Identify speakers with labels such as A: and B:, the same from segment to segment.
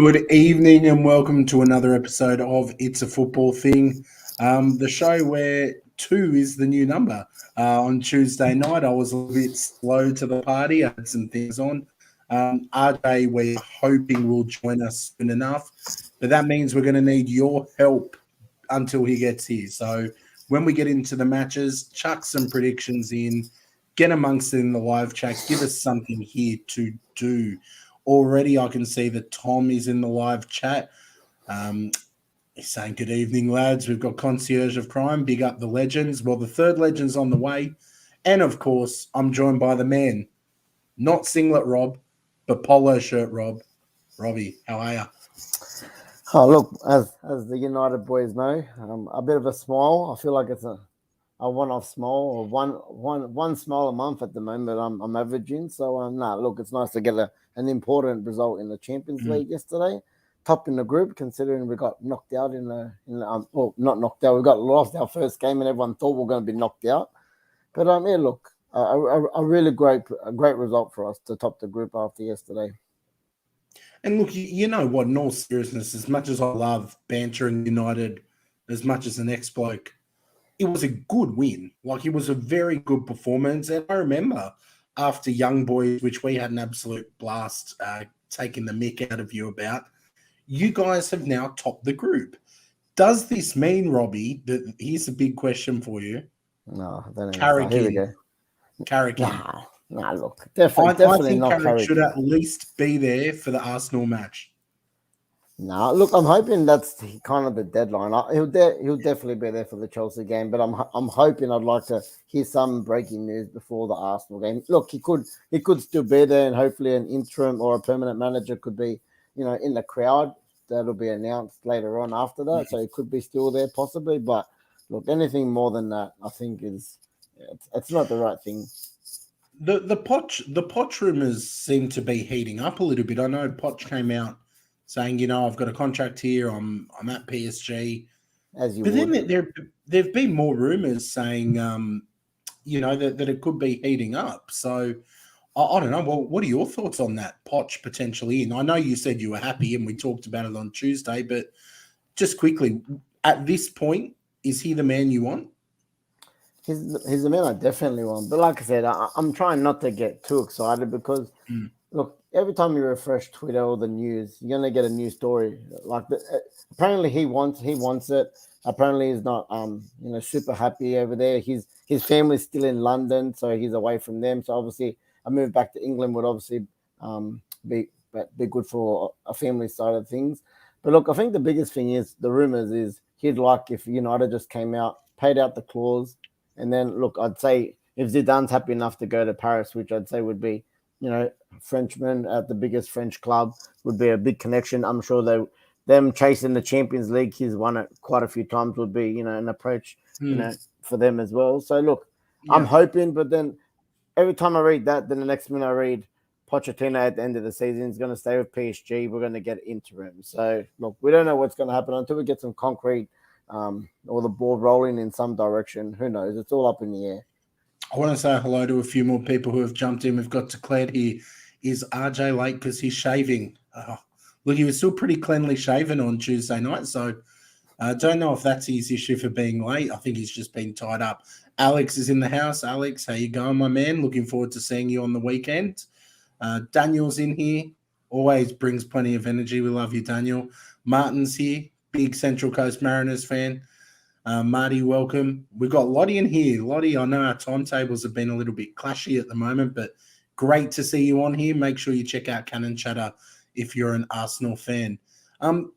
A: Good evening and welcome to another episode of It's a Football Thing, the show where 2 is the new number. On Tuesday night, I was a little bit slow to the party. I had some things on. RJ, we're hoping will join us soon enough, but that means we're going to need your help until he gets here. So when we get into the matches, chuck some predictions in, get amongst it in the live chat, give us something here to do. Already, I can see that Tom is in the live chat. He's saying, good evening, lads. We've got Concierge of Crime. Big up the legends. Well, the third legend's on the way. And, of course, I'm joined by the man, not singlet Rob, but polo shirt Rob. Robbie, how are you?
B: Oh, look, as the United boys know, a bit of a smile. I feel like it's a one-off smile, or one smile a month at the moment. I'm averaging. So, look, it's nice to get an important result in the Champions League yesterday. Top in the group, considering we got knocked out well, not knocked out. We got lost our first game, and everyone thought we were going to be knocked out. But yeah, look, a really great result for us to top the group after yesterday.
A: And look, you know what? In all seriousness, as much as I love banter in United, as much as an ex-bloke, it was a good win. Like, it was a very good performance. And I remember after Young Boys, which we had an absolute blast taking the mick out of you about, you guys have now topped the group. Does this mean, Robbie, that here's a big question for you?
B: No, I don't know.
A: Carrick
B: Here we
A: in.
B: go.
A: Carrick in.
B: Nah, look, definitely
A: I think
B: not
A: Carrick should at least be there for the Arsenal match.
B: No, look, I'm hoping that's kind of the deadline. He'll definitely be there for the Chelsea game, but I'm hoping I'd like to hear some breaking news before the Arsenal game. Look, he could still be there, and hopefully an interim or a permanent manager could be, in the crowd. That'll be announced later on after that, so he could be still there possibly. But look, anything more than that, I think it's not the right thing.
A: The Poch rumors seem to be heating up a little bit. I know Poch came out saying, I've got a contract here. I'm at PSG. Then there've been more rumors saying, that it could be heating up. So I don't know. Well, what are your thoughts on that? Poch potentially in. I know you said you were happy, and we talked about it on Tuesday. But just quickly, at this point, is he the man you want?
B: He's the man I definitely want. But like I said, I'm trying not to get too excited because, look, every time you refresh Twitter or the news, you're going to get a new story. Apparently he wants it. Apparently he's not, super happy over there. His family's still in London, so he's away from them. So obviously a move back to England would obviously be good for a family side of things. But look, I think the biggest thing is the rumors is he'd like if United just came out, paid out the clause. And then, look, I'd say if Zidane's happy enough to go to Paris, which I'd say would be, Frenchman at the biggest French club would be a big connection. I'm sure them chasing the Champions League, he's won it quite a few times, would be, an approach, for them as well. So, look, I'm hoping, but then every time I read that, then the next minute I read Pochettino at the end of the season is going to stay with PSG. We're going to get interim. So, look, we don't know what's going to happen until we get some concrete or the ball rolling in some direction. Who knows? It's all up in the air.
A: I want to say hello to a few more people who have jumped in. We've got declared here. Is RJ late because he's shaving? Look, he was still pretty cleanly shaven on Tuesday night, so I don't know if that's his issue for being late. I think he's just been tied up. Alex is in the house. Alex, how you going, my man? Looking forward to seeing you on the weekend. Daniel's in here. Always brings plenty of energy. We love you, Daniel. Martin's here. Big Central Coast Mariners fan. Marty, welcome. We've got Lottie in here. Lottie, I know our timetables have been a little bit clashy at the moment, but great to see you on here. Make sure you check out Cannon Chatter if you're an Arsenal fan. I want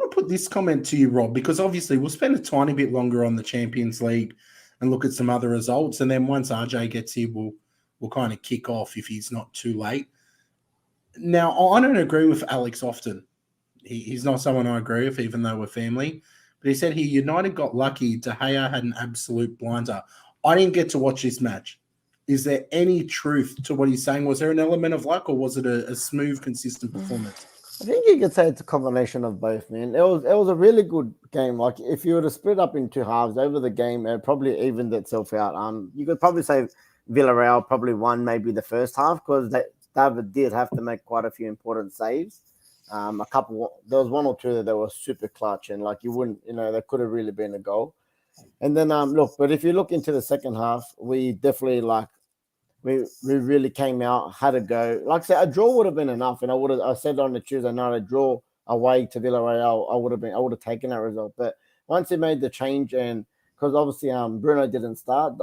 A: to put this comment to you, Rob, because obviously we'll spend a tiny bit longer on the Champions League and look at some other results. And then once RJ gets here, we'll kind of kick off if he's not too late. Now, I don't agree with Alex often. He's not someone I agree with, even though we're family. But he said United got lucky. De Gea had an absolute blinder. I didn't get to watch this match. Is there any truth to what he's saying? Was there an element of luck, or was it a smooth, consistent performance?
B: I think you could say it's a combination of both, man. It was a really good game. Like, if you were to split up in two halves over the game, it probably evened itself out. You could probably say Villarreal probably won maybe the first half because David did have to make quite a few important saves. There was one or two that were super clutch, and like you wouldn't, they could have really been a goal. And then look, but if you look into the second half, we definitely we really came out, had a go. Like I said, a draw would have been enough, and I said on the Tuesday night, a draw away to Villarreal, I would have taken that result. But once he made the change, and because obviously Bruno didn't start,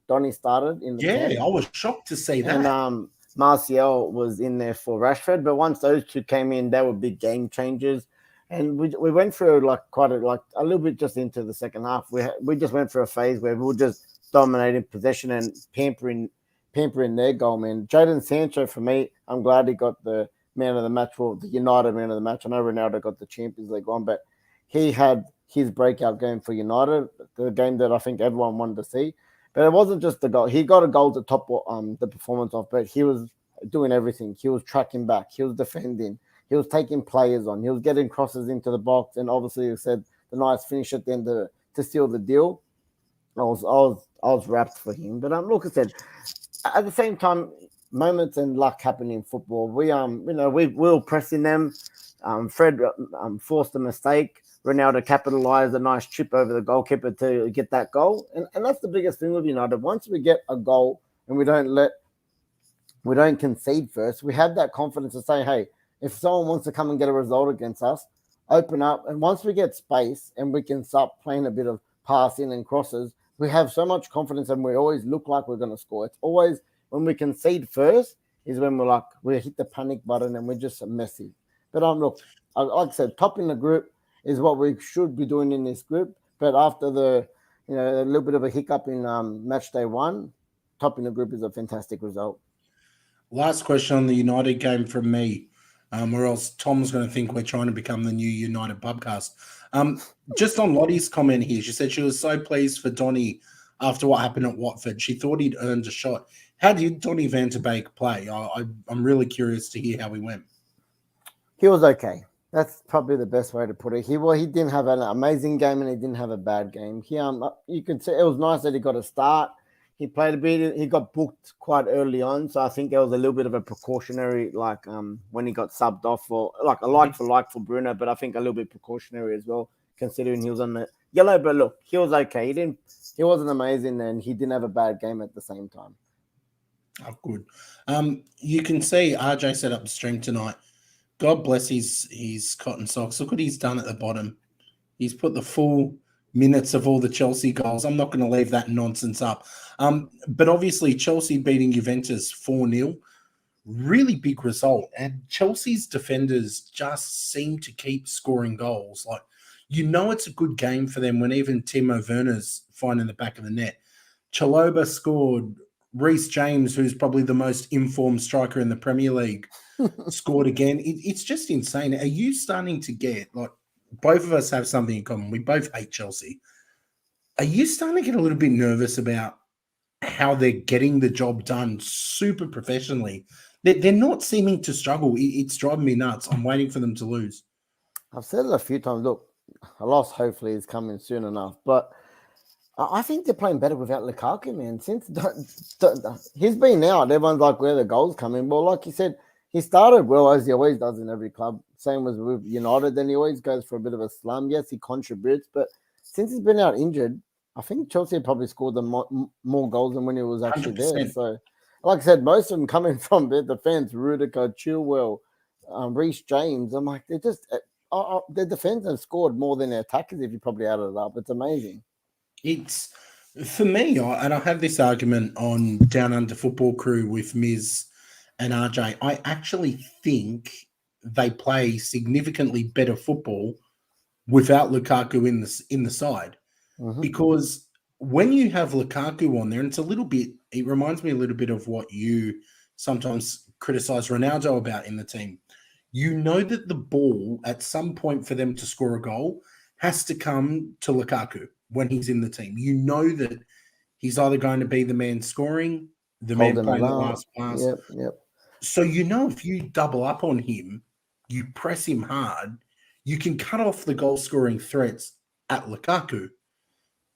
B: Donny started in the 10.
A: I was shocked to see that.
B: And Martial was in there for Rashford, but once those two came in, they were big game changers. And we went through quite a little bit just into the second half. We just went through a phase where we were just dominating possession and pampering their goal, man. Jadon Sancho, for me, I'm glad he got the man of the match, or the United man of the match. I know Ronaldo got the Champions League one, but he had his breakout game for United, the game that I think everyone wanted to see. But it wasn't just the goal. He got a goal to top the performance off, but he was doing everything. He was tracking back. He was defending. He was taking players on. He was getting crosses into the box, and obviously, he said the nice finish at the end to seal the deal. I was wrapped for him. But look, I said at the same time, moments and luck happen in football. We were pressing them. Fred forced a mistake. Ronaldo capitalized a nice chip over the goalkeeper to get that goal. And that's the biggest thing with United. Once we get a goal and we don't concede first, we have that confidence to say, hey, if someone wants to come and get a result against us, open up. And once we get space and we can start playing a bit of passing and crosses, we have so much confidence and we always look like we're going to score. It's always when we concede first is when we hit the panic button and we're just messy. But look, like I said, top in the group is what we should be doing in this group. But after a little bit of a hiccup in match day 1, top in the group is a fantastic result.
A: Last question on the United game from me, or else Tom's going to think we're trying to become the new United podcast. Just on Lottie's comment here, she said she was so pleased for Donny after what happened at Watford. She thought he'd earned a shot. How did Donny van de Beek play? I'm really curious to hear how he went.
B: He was okay. That's probably the best way to put it. He didn't have an amazing game and he didn't have a bad game. You could say it was nice that he got a start. He played a bit. He got booked quite early on, so I think there was a little bit of a precautionary, when he got subbed off for for Bruno, but I think a little bit precautionary as well, considering he was on the yellow. But look, he was okay. He wasn't amazing, and he didn't have a bad game at the same time.
A: Oh, good. You can see RJ set up the stream tonight. God bless his cotton socks. Look what he's done at the bottom. He's put the full minutes of all the Chelsea goals. I'm not going to leave that nonsense up. But obviously, Chelsea beating Juventus 4-0, really big result. And Chelsea's defenders just seem to keep scoring goals. It's a good game for them when even Timo Werner's finding the back of the net. Chalobah scored. Reece James, who's probably the most informed striker in the Premier League, scored again. It's just insane. Are you starting to get, both of us have something in common. We both hate Chelsea. Are you starting to get a little bit nervous about how they're getting the job done super professionally? They're not seeming to struggle. It's driving me nuts. I'm waiting for them to lose.
B: I've said it a few times. Look, a loss hopefully is coming soon enough, but I think they're playing better without Lukaku, man. Since he's been out, everyone's like, where the goals coming? Well, like you said, he started well, as he always does in every club. Same as with United, then he always goes for a bit of a slump. Yes, he contributes, but since he's been out injured, I think Chelsea probably scored more goals than when he was actually 100%. There. So, like I said, most of them coming from the defense, Rudiger, Chilwell, Reece James. I'm like, their defense have scored more than their attackers if you probably added it up. It's amazing.
A: It's, for me, and I have this argument on Down Under Football Crew with Miz and RJ, I actually think they play significantly better football without Lukaku in the side. Mm-hmm. Because when you have Lukaku on there, and it reminds me a little bit of what you sometimes criticize Ronaldo about in the team. You know that the ball, at some point for them to score a goal, has to come to Lukaku when he's in the team. You know that he's either going to be the man scoring, the man playing the last pass.
B: Yep.
A: So if you double up on him, you press him hard, you can cut off the goal-scoring threats at Lukaku.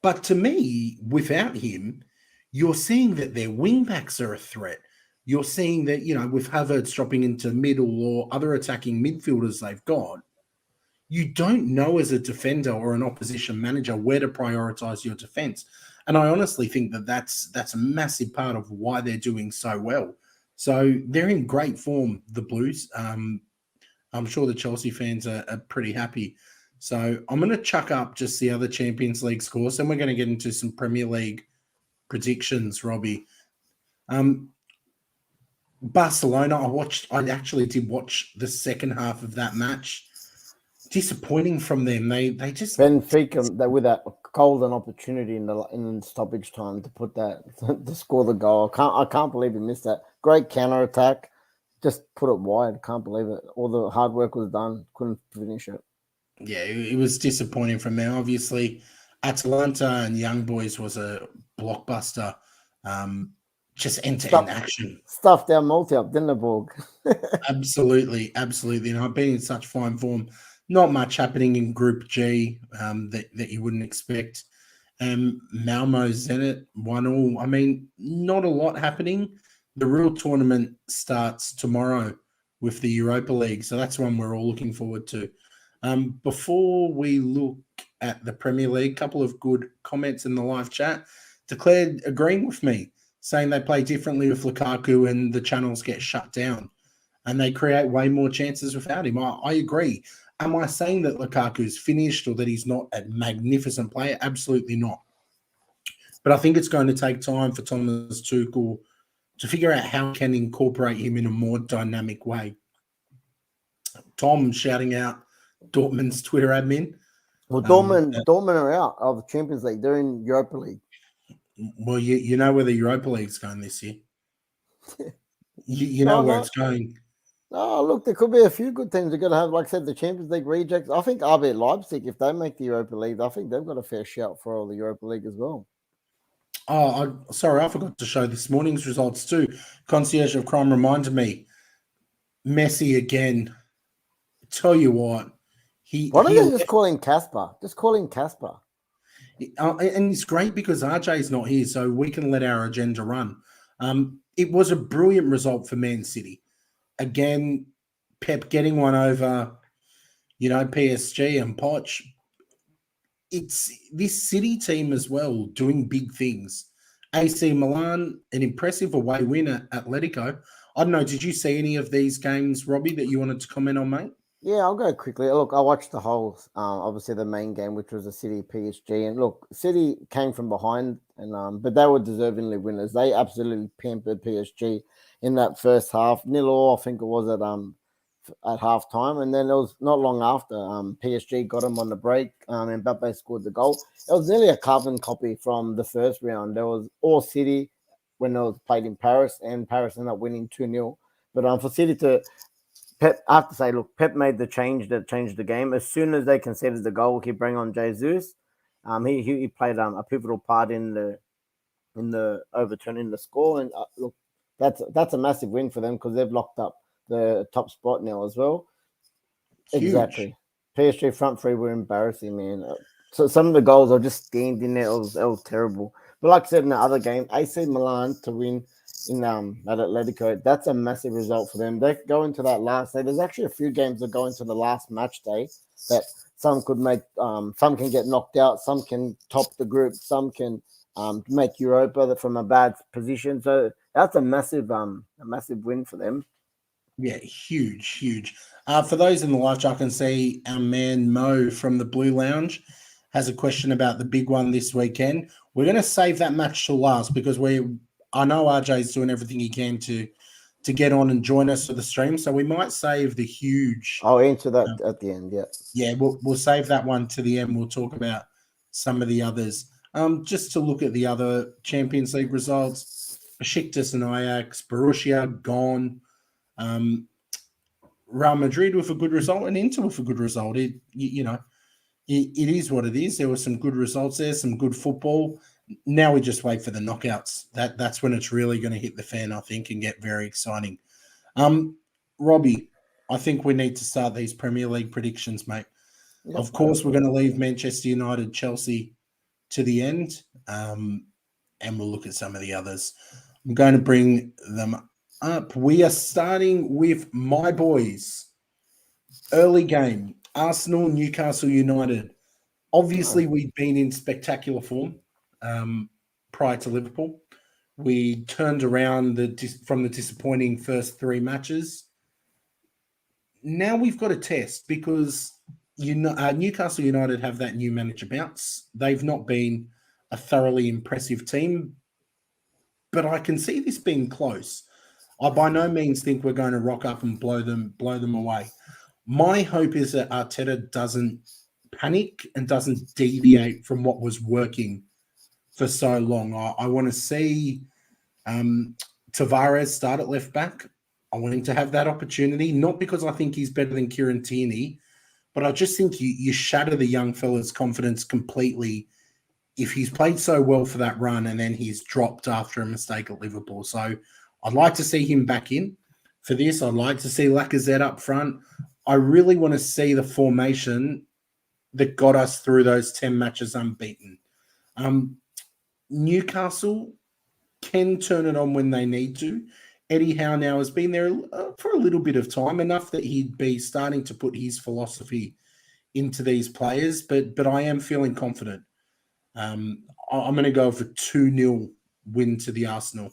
A: But to me, without him, you're seeing that their wing-backs are a threat. you're seeing that, with Havertz dropping into middle or other attacking midfielders they've got, you don't know as a defender or an opposition manager where to prioritize your defense. And I honestly think that that's a massive part of why they're doing so well. So they're in great form, the Blues. I'm sure the Chelsea fans are pretty happy. So I'm going to chuck up just the other Champions League scores, and we're going to get into some Premier League predictions, Robbie. Barcelona, I actually did watch the second half of that match. Disappointing from them. They just
B: Benfica with that golden opportunity in the stoppage time to put that to score the goal. I can't believe he missed that. Great counter attack, just put it wide. Can't believe it. All the hard work was done. Couldn't finish it.
A: Yeah, it was disappointing from them. Obviously, Atalanta and Young Boys was a blockbuster. Just end-to-end action.
B: Stuffed our multi up, didn't it, Borg?
A: Absolutely. And I've been in such fine form. Not much happening in Group G that you wouldn't expect. Malmo Zenit 1-1. I mean, not a lot happening. The real tournament starts tomorrow with the Europa League, so that's one we're all looking forward to. Before we look at the Premier League, a couple of good comments in the live chat. Declared agreeing with me, saying they play differently with Lukaku and the channels get shut down and they create way more chances without him. I agree. Am I saying that Lukaku's finished or that he's not a magnificent player? Absolutely not. But I think it's going to take time for Thomas Tuchel to figure out how he can incorporate him in a more dynamic way. Tom shouting out Dortmund's Twitter admin.
B: Well, Dortmund are out of the Champions League. They're in Europa League.
A: Well, you know where the Europa League's going this year. you know where it's going.
B: Oh, look, there could be a few good teams. They're going to have, like I said, the Champions League rejects. I think RB Leipzig, if they make the Europa League, I think they've got a fair shout for all the Europa League as well.
A: Oh, sorry, I forgot to show this morning's results too. Concierge of Crime reminded me. Messi again. Tell you what.
B: Why don't they just call him Casper? Just call him Casper.
A: And it's great because RJ's not here, so we can let our agenda run. It was a brilliant result for Man City. Again, Pep getting one over, PSG and Poch. It's this City team as well doing big things. AC Milan, an impressive away win at Atletico. I don't know, did you see any of these games, Robbie, that you wanted to comment on, mate?
B: Yeah, I'll go quickly. Look, I watched the whole, obviously the main game, which was the City PSG, and look, City came from behind, and but they were deservingly winners. They absolutely pampered PSG in that first half. 0-0, I think it was at halftime, and then it was not long after PSG got them on the break, and Mbappe scored the goal. It was nearly a carbon copy from the first round. There was all City when it was played in Paris, and Paris ended up winning 2-0. But for City to Pep, I have to say, look, Pep made the change that changed the game. As soon as they conceded the goal, he bring on Jesus. He played a pivotal part in the overturning the score. And look, that's a massive win for them because they've locked up the top spot now as well. Huge. Exactly. PSG front three were embarrassing, man. So some of the goals are just stained in there. It was terrible. But like I said in the other game, AC Milan to win in at Atletico, that's a massive result for them. They go into that last day. There's actually a few games that go into the last match day that some could make, some can get knocked out, some can top the group, some can make Europa from a bad position. So that's a massive win for them.
A: Yeah, huge. For those in the live chat, I can see our man Mo from the Blue Lounge has a question about the big one this weekend. We're going to save that match till last because I know RJ's doing everything he can to get on and join us for the stream, so we might save the huge.
B: I'll answer that at the end. Yeah.
A: Yeah, we'll save that one to the end. We'll talk about some of the others. Just to look at the other Champions League results: Besiktas and Ajax, Borussia gone. Real Madrid with a good result and Inter with a good result. It is what it is. There were some good results there, some good football. Now we just wait for the knockouts. That's when it's really going to hit the fan, I think, and get very exciting. Robbie, I think we need to start these Premier League predictions, mate. Yep. Of course, we're going to leave Manchester United, Chelsea to the end, and we'll look at some of the others. I'm going to bring them up. We are starting with my boys. Early game, Arsenal, Newcastle United. Obviously, we'd been in spectacular form prior to Liverpool. We turned around from the disappointing first 3 matches. Now we've got a test because Newcastle United have that new manager bounce. They've not been a thoroughly impressive team, but I can see this being close. I by no means think we're going to rock up and blow them away. My hope is that Arteta doesn't panic and doesn't deviate from what was working for so long. I want to see Tavares start at left back. I want him to have that opportunity, not because I think he's better than Kieran Tierney, but I just think you shatter the young fella's confidence completely if he's played so well for that run and then he's dropped after a mistake at Liverpool. So I'd like to see him back in for this. I'd like to see Lacazette up front. I really want to see the formation that got us through those 10 matches unbeaten. Newcastle can turn it on when they need to. Eddie Howe now has been there for a little bit of time, enough that he'd be starting to put his philosophy into these players, but I am feeling confident. I'm going to go for 2-0 win to the Arsenal.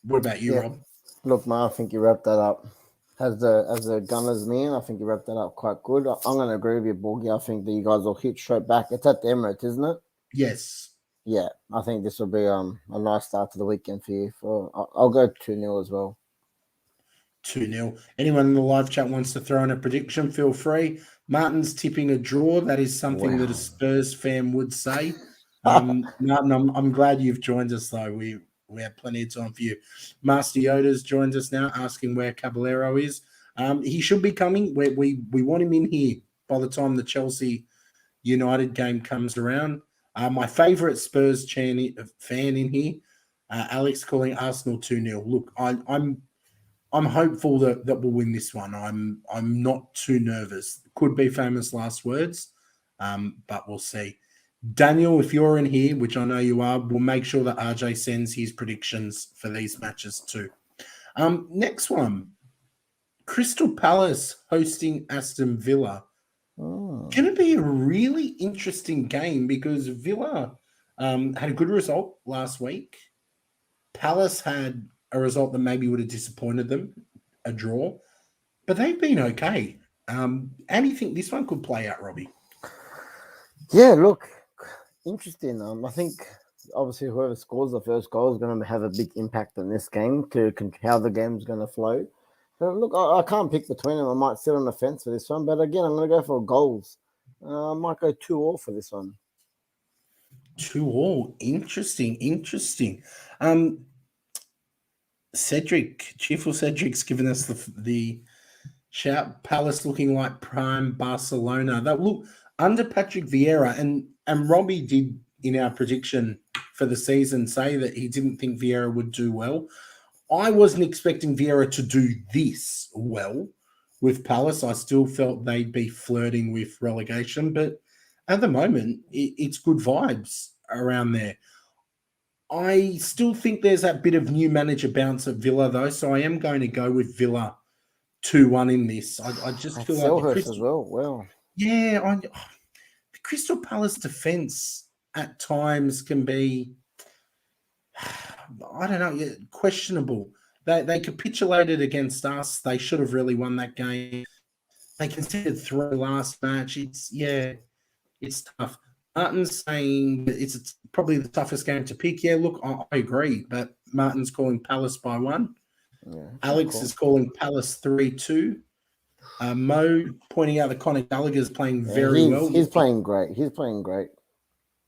A: What about you, Rob?
B: Look, man, I think you wrapped that up. As the Gunners man, I think you wrapped that up quite good. I'm going to agree with you, Borgie. I think that you guys will hit straight back. It's at the Emirates, isn't it?
A: Yes.
B: Yeah, I think this will be a nice start to the weekend for you. I'll go 2-0 as well.
A: 2-0. Anyone in the live chat wants to throw in a prediction, feel free. Martin's tipping a draw. That is something that a Spurs fan would say. Martin, I'm glad you've joined us, though. We have plenty of time for you. Master Yoda's joined us now, asking where Caballero is. He should be coming. We want him in here by the time the Chelsea United game comes around. My favourite Spurs fan in here, Alex, calling Arsenal 2-0. Look, I'm hopeful that we'll win this one. I'm not too nervous. Could be famous last words, but we'll see. Daniel, if you're in here, which I know you are, we'll make sure that RJ sends his predictions for these matches too. Next one, Crystal Palace hosting Aston Villa. Going to be a really interesting game because Villa had a good result last week. Palace had a result that maybe would have disappointed them, a draw, but they've been okay. How do you think this one could play out, Robbie?
B: Yeah, look, interesting. I think obviously whoever scores the first goal is going to have a big impact on this game to how the game's going to flow. So look, I can't pick between them. I might sit on the fence for this one, but again, I'm going to go for goals. I might go 2-2 for this one.
A: 2-2. Interesting. Cedric, Cheerful Cedric's given us the shout. Palace looking like prime Barcelona. That look under Patrick Vieira, and Robbie did in our prediction for the season say that he didn't think Vieira would do well. I wasn't expecting Vieira to do this well with Palace. I still felt they'd be flirting with relegation, but at the moment, it's good vibes around there. I still think there's that bit of new manager bounce at Villa, though, so I am going to go with Villa 2-1 in this. I just feel like
B: as well. Well,
A: yeah, the Crystal Palace defense at times can be, I don't know, questionable. They capitulated against us. They should have really won that game. They conceded 3 last match. It's tough. Martin's saying it's probably the toughest game to pick. Yeah, look, I agree, but Martin's calling Palace by 1. Yeah, Alex is calling Palace 3-2. Mo pointing out that Conor Gallagher's playing very well.
B: He's playing great.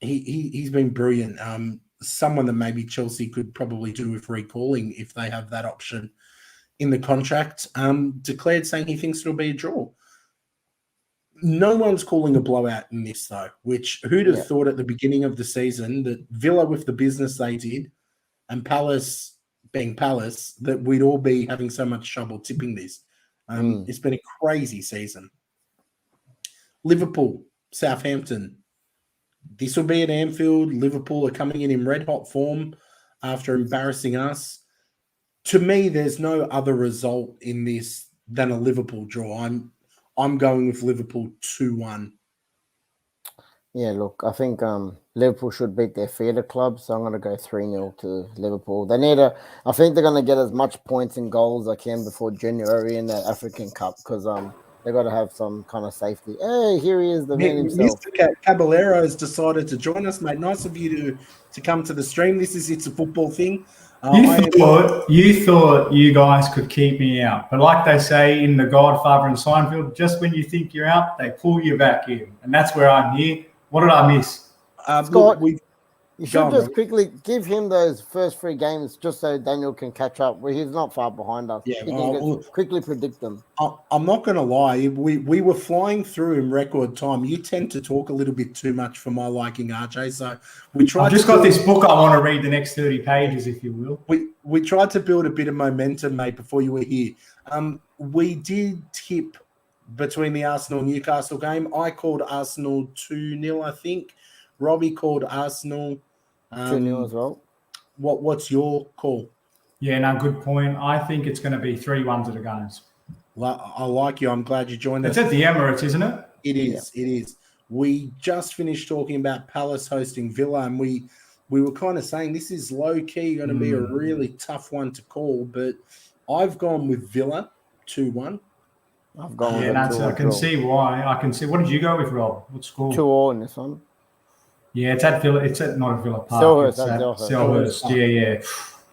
A: He's been brilliant. Someone that maybe Chelsea could probably do with recalling if they have that option in the contract. Declared saying he thinks it'll be a draw. No one's calling a blowout in this, though, which who'd have thought at the beginning of the season that Villa, with the business they did, and Palace being Palace, that we'd all be having so much trouble tipping this. It's been a crazy season. Liverpool, Southampton. This will be at Anfield. Liverpool are coming in red-hot form after embarrassing us. To me, there's no other result in this than a Liverpool draw. I'm going with Liverpool 2-1.
B: Yeah, look, I think Liverpool should beat their feeder club, so I'm going to go 3-0 to Liverpool. They need I think they're going to get as much points and goals as they can before January in that African Cup because they got to have some kind of safety. Hey, here he is, the man himself.
A: Mr. Caballero has decided to join us, mate. Nice of you to come to the stream. This is It's a Football Thing.
C: You thought you guys could keep me out, but like they say in The Godfather and Seinfeld, just when you think you're out, they pull you back in, and that's where I'm here. What did I miss?
B: Scott, you should just quickly give him those first 3 games just so Daniel can catch up. Where he's not far behind us.
A: Yeah,
B: he can quickly predict them.
A: I'm not going to lie. We were flying through in record time. You tend to talk a little bit too much for my liking, RJ. So we tried.
C: I've just got this book I want to read the next 30 pages, if you will.
A: We tried to build a bit of momentum, mate, before you were here. We did tip between the Arsenal-Newcastle game. I called Arsenal 2-0, I think. Robbie called Arsenal
B: 2-0 as well.
A: What's your call?
C: Yeah, no, good point. I think it's going to be 3-1 to the Gunners.
A: I like you. I'm glad you joined us.
C: It's at the Emirates, isn't it?
A: It is. Yeah. It is. We just finished talking about Palace hosting Villa, and we were kind of saying this is low-key going to be a really tough one to call, but I've gone with Villa 2-1.
B: I've gone with
C: I can see why. I can see. What did you go with, Rob? What score?
B: 2-2 in this one.
C: Yeah, it's at Villa. It's at not at Villa Park.
B: Selhurst.
C: Yeah.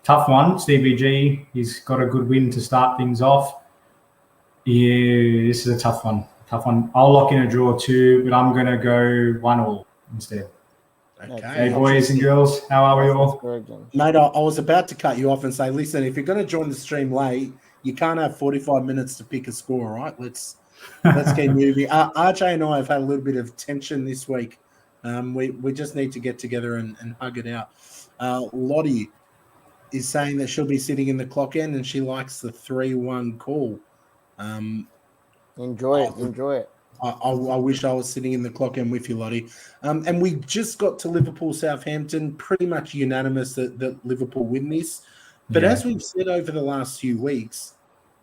C: Tough one. Stevie G. He's got a good win to start things off. Yeah, this is a tough one. I'll lock in a draw too, but I'm going to go 1-1 instead.
A: Okay.
C: Hey, boys and girls, how are we all?
A: Mate, I was about to cut you off and say, listen, if you're going to join the stream late, you can't have 45 minutes to pick a score, right? Let's get moving. RJ and I have had a little bit of tension this week. We just need to get together and hug it out. Lottie is saying that she'll be sitting in the clock end and she likes the 3-1 call.
B: Enjoy it.
A: I wish I was sitting in the clock end with you, Lottie. And we just got to Liverpool Southampton, pretty much unanimous that Liverpool win this. But as we've said over the last few weeks,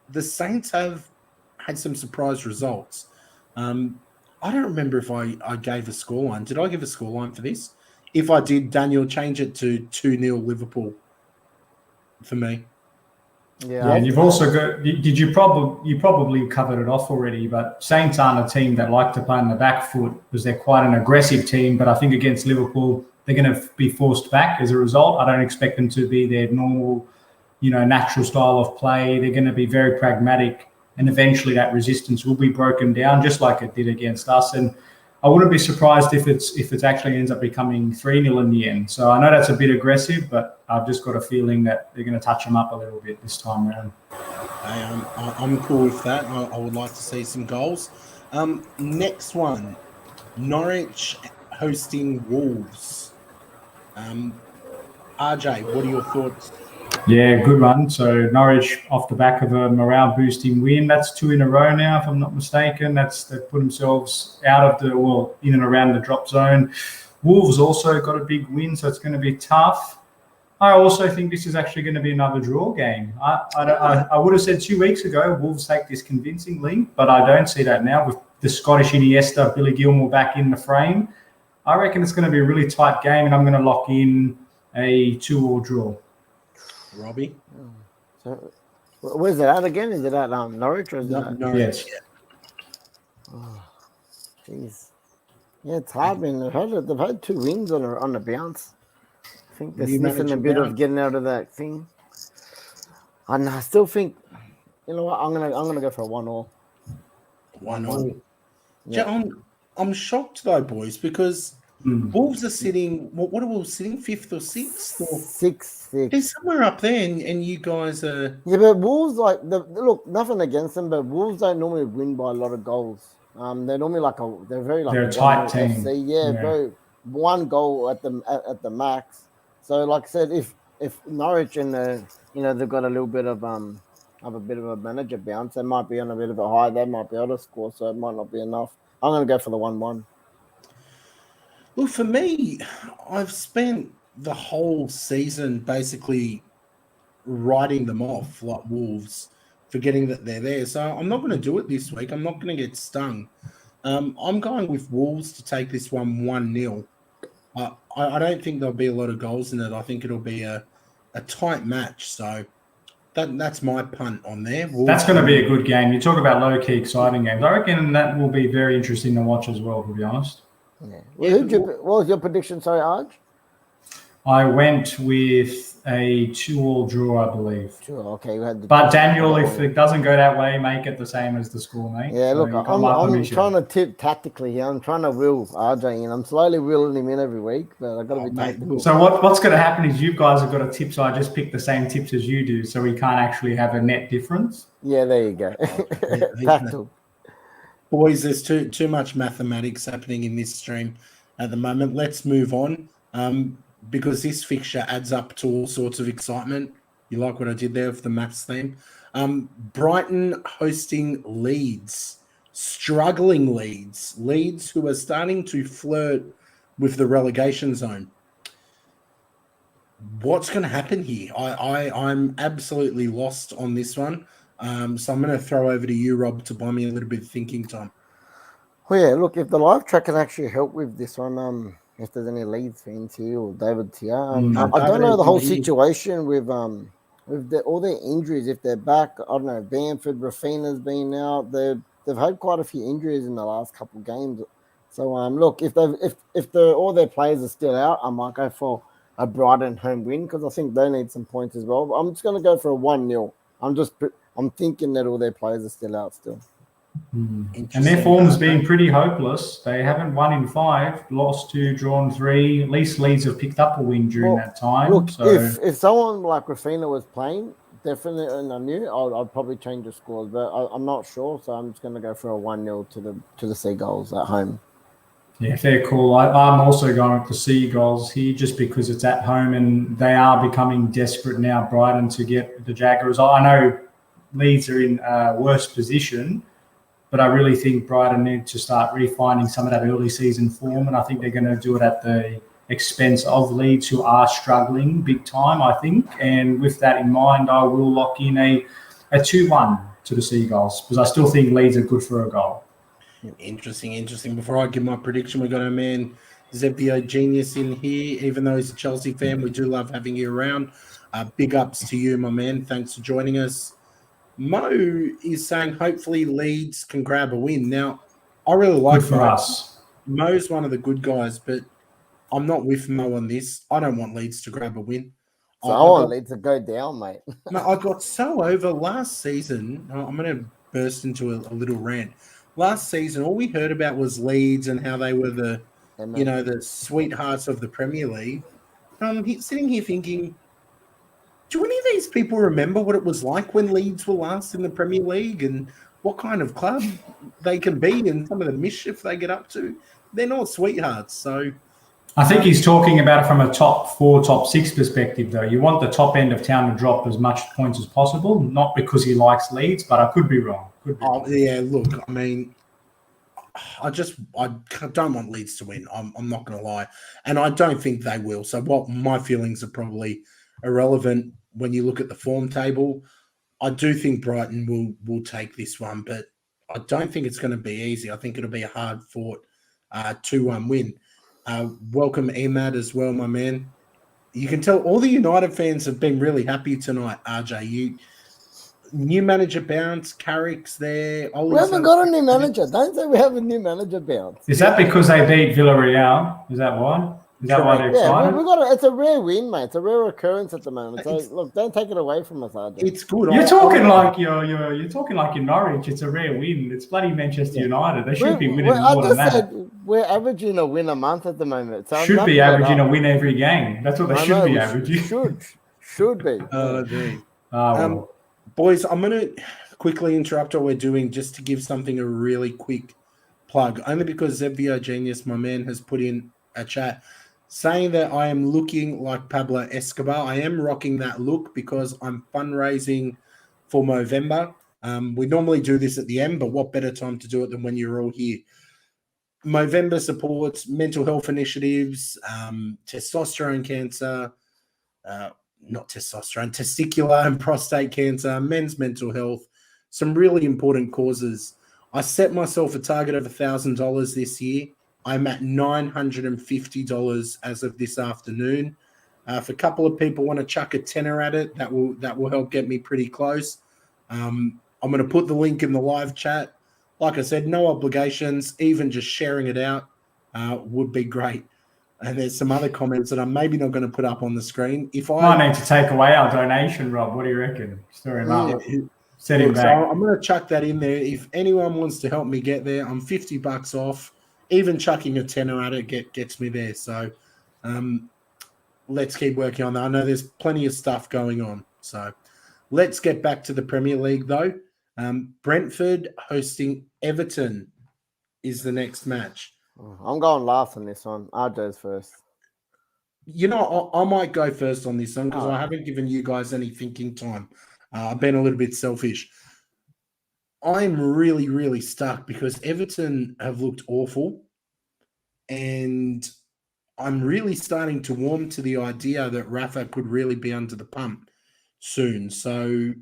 A: the Saints have had some surprise results. I don't remember if I gave a scoreline. Did I give a scoreline for this? If I did, Daniel, change it to 2-0 Liverpool for me.
C: Yeah, and you've also got. You probably covered it off already, but Saints aren't a team that like to play on the back foot because they're quite an aggressive team. But I think against Liverpool, they're going to be forced back as a result. I don't expect them to be their normal, natural style of play. They're going to be very pragmatic. And eventually that resistance will be broken down, just like it did against us. And I wouldn't be surprised if it actually ends up becoming 3-0 in the end. So I know that's a bit aggressive, but I've just got a feeling that they're going to touch them up a little bit this time around.
A: I'm cool with that. I would like to see some goals. Next one, Norwich hosting Wolves. RJ, what are your thoughts?
C: Yeah, good one. So Norwich off the back of a morale-boosting win. That's 2 in a row now, if I'm not mistaken. They've put themselves in and around the drop zone. Wolves also got a big win, so it's going to be tough. I also think this is actually going to be another draw game. I would have said 2 weeks ago Wolves take this convincingly, but I don't see that now with the Scottish Iniesta, Billy Gilmour back in the frame. I reckon it's going to be a really tight game, and I'm going to lock in a 2-2 draw.
A: Robbie?
B: So, where's it at again? Is it at Norwich? Or is it
C: Yes.
B: Oh, jeez. Yeah, it's hard, man. They've had 2 wins on the bounce. I think they're sniffing a bit of getting out of that thing. And I still think, you know what? I'm gonna go for a 1-1.
A: 1-1. Yeah, I'm shocked though, boys, because Wolves are sitting. What are Wolves sitting? 5th or 6th? Or
B: Sixth.
A: They're somewhere up there, and you guys are.
B: Yeah, but Wolves look, nothing against them, but Wolves don't normally win by a lot of goals. They're normally they're
C: a tight team.
B: Very 1 goal at the max. So, like I said, if Norwich and they've got a little bit of a manager bounce, they might be on a bit of a high. They might be able to score, so it might not be enough. I'm going to go for the 1-1.
A: Well, for me, I've spent the whole season basically writing them off like Wolves, forgetting that they're there. So I'm not going to do it this week. I'm not going to get stung. I'm going with Wolves to take this one 1-0. I don't think there'll be a lot of goals in it. I think it'll be a tight match. So that's my punt on there.
C: That's going to be a good game. You talk about low-key exciting games. I reckon that will be very interesting to watch as well, to be honest.
B: Yeah. What was your prediction, sorry, Arj?
C: I went with a 2-2 draw, I believe.
B: Sure, okay. You had
C: But Daniel, if it doesn't go that way, make it the same as the score, mate.
B: Yeah,
C: so
B: look, I'm trying to tip tactically here. I'm trying to reel RJ in. I'm slowly reeling him in every week, but I've got to be tactical.
C: So what's going to happen is you guys have got a tip, so I just pick the same tips as you do, so we can't actually have a net difference.
B: Yeah, there you go. Tactical.
A: Boys, there's too much mathematics happening in this stream at the moment. Let's move on. Because this fixture adds up to all sorts of excitement. You like what I did there with the maths theme? Brighton hosting Leeds, struggling Leeds who are starting to flirt with the relegation zone. What's going to happen here? I'm absolutely lost on this one. So I'm going to throw over to you, Rob, to buy me a little bit of thinking time.
B: Well, yeah, look, if the live track can actually help with this one, if there's any Leeds fans here or David here, I don't know the whole situation with all their injuries. If they're back, I don't know. Bamford, Rafina's been out. They've had quite a few injuries in the last couple of games. So look, if all their players are still out, I might go for a Brighton home win because I think they need some points as well. But I'm just going to go for a 1-0. I'm thinking that all their players are still out still.
C: And their form's been pretty hopeless. They haven't won in 5, lost 2, drawn 3. At least Leeds have picked up a win during that time.
B: Look,
C: so
B: if someone like Rafina was playing, definitely, and I knew, I'd probably change the scores, but I'm not sure. So I'm just going to go for a 1-0 to the Seagulls at home.
C: Yeah, fair call. I'm also going with the Seagulls here just because it's at home and they are becoming desperate now, Brighton, to get the Jaguars. I know Leeds are in a worse position, but I really think Brighton need to start refining some of that early season form, and I think they're going to do it at the expense of Leeds, who are struggling big time, I think. And with that in mind, I will lock in a 2-1 to the Seagulls because I still think Leeds are good for a goal.
A: Interesting. Before I give my prediction, we got our man Zebio Genius in here. Even though he's a Chelsea fan, we do love having you around. Big ups to you, my man. Thanks for joining us. Mo is saying hopefully Leeds can grab a win. Now, I really like
C: for us.
A: Mo's one of the good guys, but I'm not with Mo on this. I don't want Leeds to grab a win.
B: So I want Leeds to go down, mate.
A: I got so over last season. I'm going to burst into a little rant. Last season, all we heard about was Leeds and how they were the sweethearts of the Premier League. I'm sitting here thinking, do any of these people remember what it was like when Leeds were last in the Premier League and what kind of club they can be and some of the mischief they get up to? They're not sweethearts. So
C: I think he's talking about it from a top 4, top 6 perspective, though. You want the top end of town to drop as much points as possible, not because he likes Leeds, but I could be wrong.
A: Yeah, look, I mean, I don't want Leeds to win. I'm not going to lie. And I don't think they will. So my feelings are probably irrelevant when you look at the form table. I do think Brighton will take this one, but I don't think it's going to be easy. I think it'll be a hard-fought 2-1 win. Welcome, Emad, as well, my man. You can tell all the United fans have been really happy tonight, RJ. New manager bounce, Carrick's there.
B: We haven't got a new manager. Don't say we have a new manager bounce.
C: Is that because they beat Villarreal? Is that why? Is that why they're excited?
B: It's a rare win, mate. It's a rare occurrence at the moment. So look, don't take it away from us, RJ.
A: It's good.
C: You're talking like you're Norwich. It's a rare win. It's bloody Manchester United. They should be winning more than that.
B: We're averaging a win a month at the moment. So
C: should be averaging a win every game. That's what they should be averaging.
B: Should be.
A: Boys, I'm going to quickly interrupt what we're doing just to give something a really quick plug. Only because Zebio Genius, my man, has put in a chat saying that I am looking like Pablo Escobar. I am rocking that look because I'm fundraising for Movember. We normally do this at the end, but what better time to do it than when you're all here? Movember supports mental health initiatives, testosterone cancer, not testosterone, testicular and prostate cancer, men's mental health, some really important causes. I set myself a target of $1,000 this year. I'm at $950 as of this afternoon. If a couple of people want to chuck a tenner at it, that will help get me pretty close. I'm going to put the link in the live chat. Like I said, no obligations. Even just sharing it out would be great. And there's some other comments that I'm maybe not going to put up on the screen. If
C: I need to take away our donation, Rob. What do you reckon? Stir him up. Set him back.
A: So I'm going to chuck that in there. If anyone wants to help me get there, I'm $50 off. Even chucking a tenner at it gets me there. So let's keep working on that. I know there's plenty of stuff going on. So let's get back to the Premier League, though. Brentford hosting Everton is the next match.
B: I'm going last on this one. RJ's first.
A: You know, I might go first on this one because I haven't given you guys any thinking time. I've been a little bit selfish. I'm really, really stuck because Everton have looked awful. And I'm really starting to warm to the idea that Rafa could really be under the pump soon. So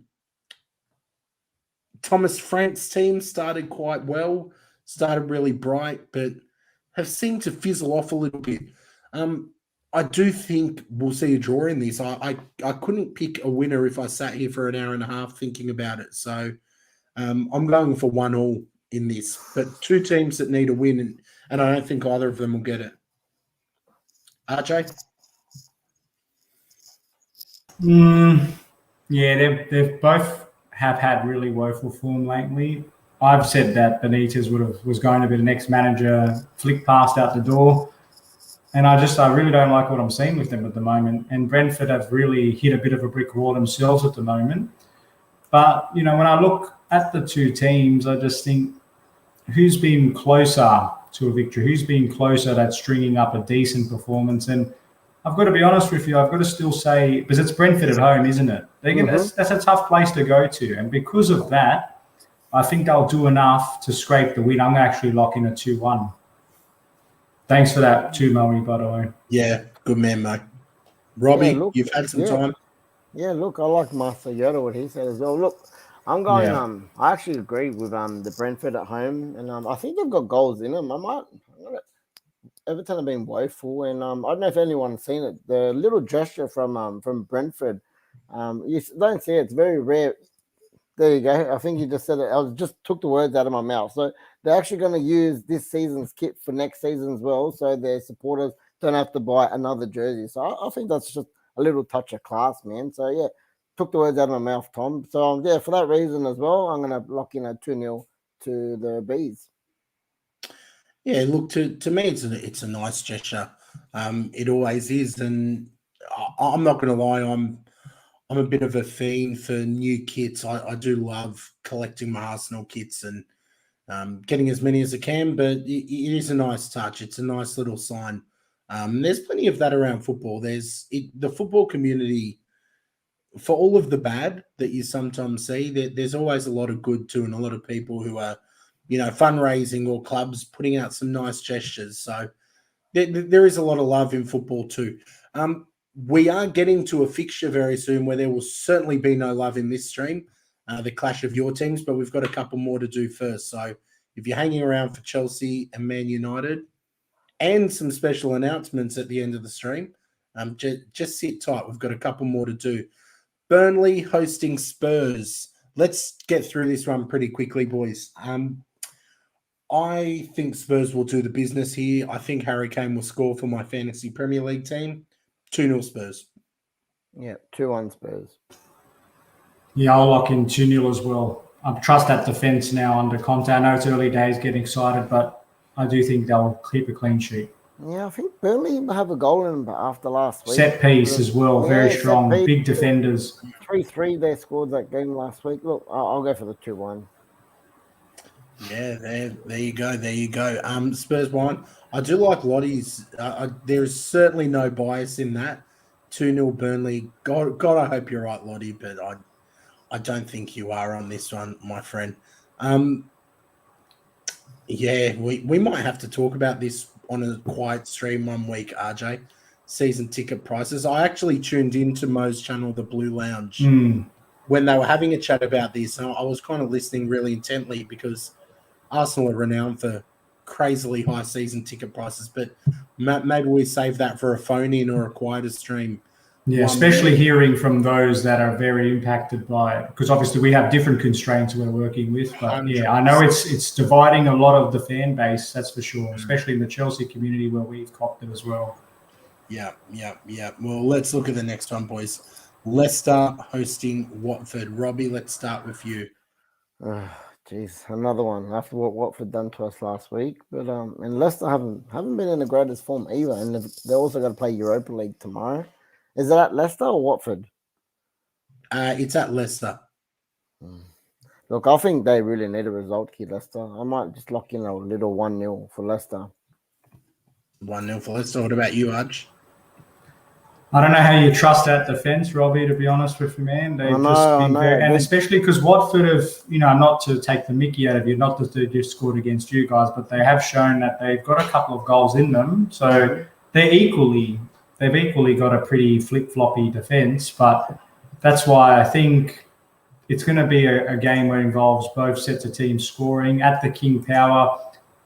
A: Thomas Frank's team started quite well, started really bright, but have seemed to fizzle off a little bit. I do think we'll see a draw in this. I couldn't pick a winner if I sat here for an hour and a half thinking about it. So I'm going for 1-1 in this. But two teams that need a win, and I don't think either of them will get it. RJ?
C: Yeah, they've both have had really woeful form lately. I've said that Benitez was going to be the next manager, flick passed out the door. And I really don't like what I'm seeing with them at the moment. And Brentford have really hit a bit of a brick wall themselves at the moment. But, when I look at the two teams, I just think who's been closer to a victory? Who's been closer to stringing up a decent performance? And I've got to be honest with you, I've got to still say, because it's Brentford at home, isn't it? That's a tough place to go to. And because of that, I think they'll do enough to scrape the win. I'm going to actually lock in a 2-1. Thanks for that too, Moe, by the way.
A: Yeah, good man, mate. Robbie, you've had some time.
B: Yeah, look, I like Master Yoda, what he said as well. Look, I'm going, I actually agree with the Brentford at home, and I think they've got goals in them. Everton have been woeful, and I don't know if anyone's seen it. The little gesture from Brentford, you don't see it. It's very rare. There you go. I think you just said it. I just took the words out of my mouth. So they're actually going to use this season's kit for next season as well, so their supporters don't have to buy another jersey. So I think that's just a little touch of class, man. So, yeah, took the words out of my mouth, Tom. So, yeah, for that reason as well, I'm going to lock in a 2-0 to the Bees.
A: Yeah, look, to me, it's a nice gesture. It always is. And I'm not going to lie, I'm a bit of a fiend for new kits. I do love collecting my Arsenal kits and getting as many as I can, but it is a nice touch. It's a nice little sign. There's plenty of that around football. The football community, for all of the bad that you sometimes see, there's always a lot of good too, and a lot of people who are, fundraising or clubs putting out some nice gestures. So there is a lot of love in football too. We are getting to a fixture very soon where there will certainly be no love in this stream, the clash of your teams, but we've got a couple more to do first. So if you're hanging around for Chelsea and Man United and some special announcements at the end of the stream, just sit tight. We've got a couple more to do. Burnley hosting Spurs. Let's get through this one pretty quickly, boys. I think Spurs will do the business here. I think Harry Kane will score for my fantasy Premier League team. 2-0 Spurs.
B: Yeah, 2-1 Spurs.
C: Yeah, I'll lock in 2-0 as well. I trust that defence now under Conte. I know it's early days, getting excited, but I do think they'll keep a clean sheet.
B: Yeah, I think Burnley have a goal in them after last week.
C: Set piece as well, very strong, big defenders.
B: 3-3 they scored that game last week. Look, I'll go for the 2-1.
A: Yeah, there you go. Spurs won. I do like Lottie's. There is certainly no bias in that. 2-0 Burnley. God, I hope you're right, Lottie, but I don't think you are on this one, my friend. Yeah, we might have to talk about this on a quiet stream one week, RJ. season ticket prices. I actually tuned into Mo's channel, The Blue Lounge,
C: Mm.
A: when they were having a chat about this. And I was kind of listening really intently because Arsenal are renowned for crazily high season ticket prices. But maybe we save that for a phone-in or a quieter stream.
C: Yeah, especially hearing from those that are very impacted by it, because obviously we have different constraints we're working with. But yeah, I know it's dividing a lot of the fan base, that's for sure, especially in the Chelsea community where we've copped it as well.
A: Yeah. Well, let's look at the next one, boys. Leicester hosting Watford. Robbie, let's start with you.
B: Jeez, another one after what Watford done to us last week. But and Leicester haven't been in the greatest form either, and they also got to play Europa League tomorrow. Is it at Leicester or Watford?
A: It's at Leicester.
B: Look, I think they really need a result here, Leicester. I might just lock in a little 1-0 for Leicester.
A: 1-0 for Leicester. What about you, Arch?
C: I don't know how you trust that defence, Robbie, to be honest with you, man. They've just been very, and especially because Watford have, not to take the mickey out of you, not that they just scored against you guys, but they have shown that they've got a couple of goals in them. So they've equally got a pretty flip-floppy defence, but that's why I think it's going to be a game where it involves both sets of teams scoring at the King Power.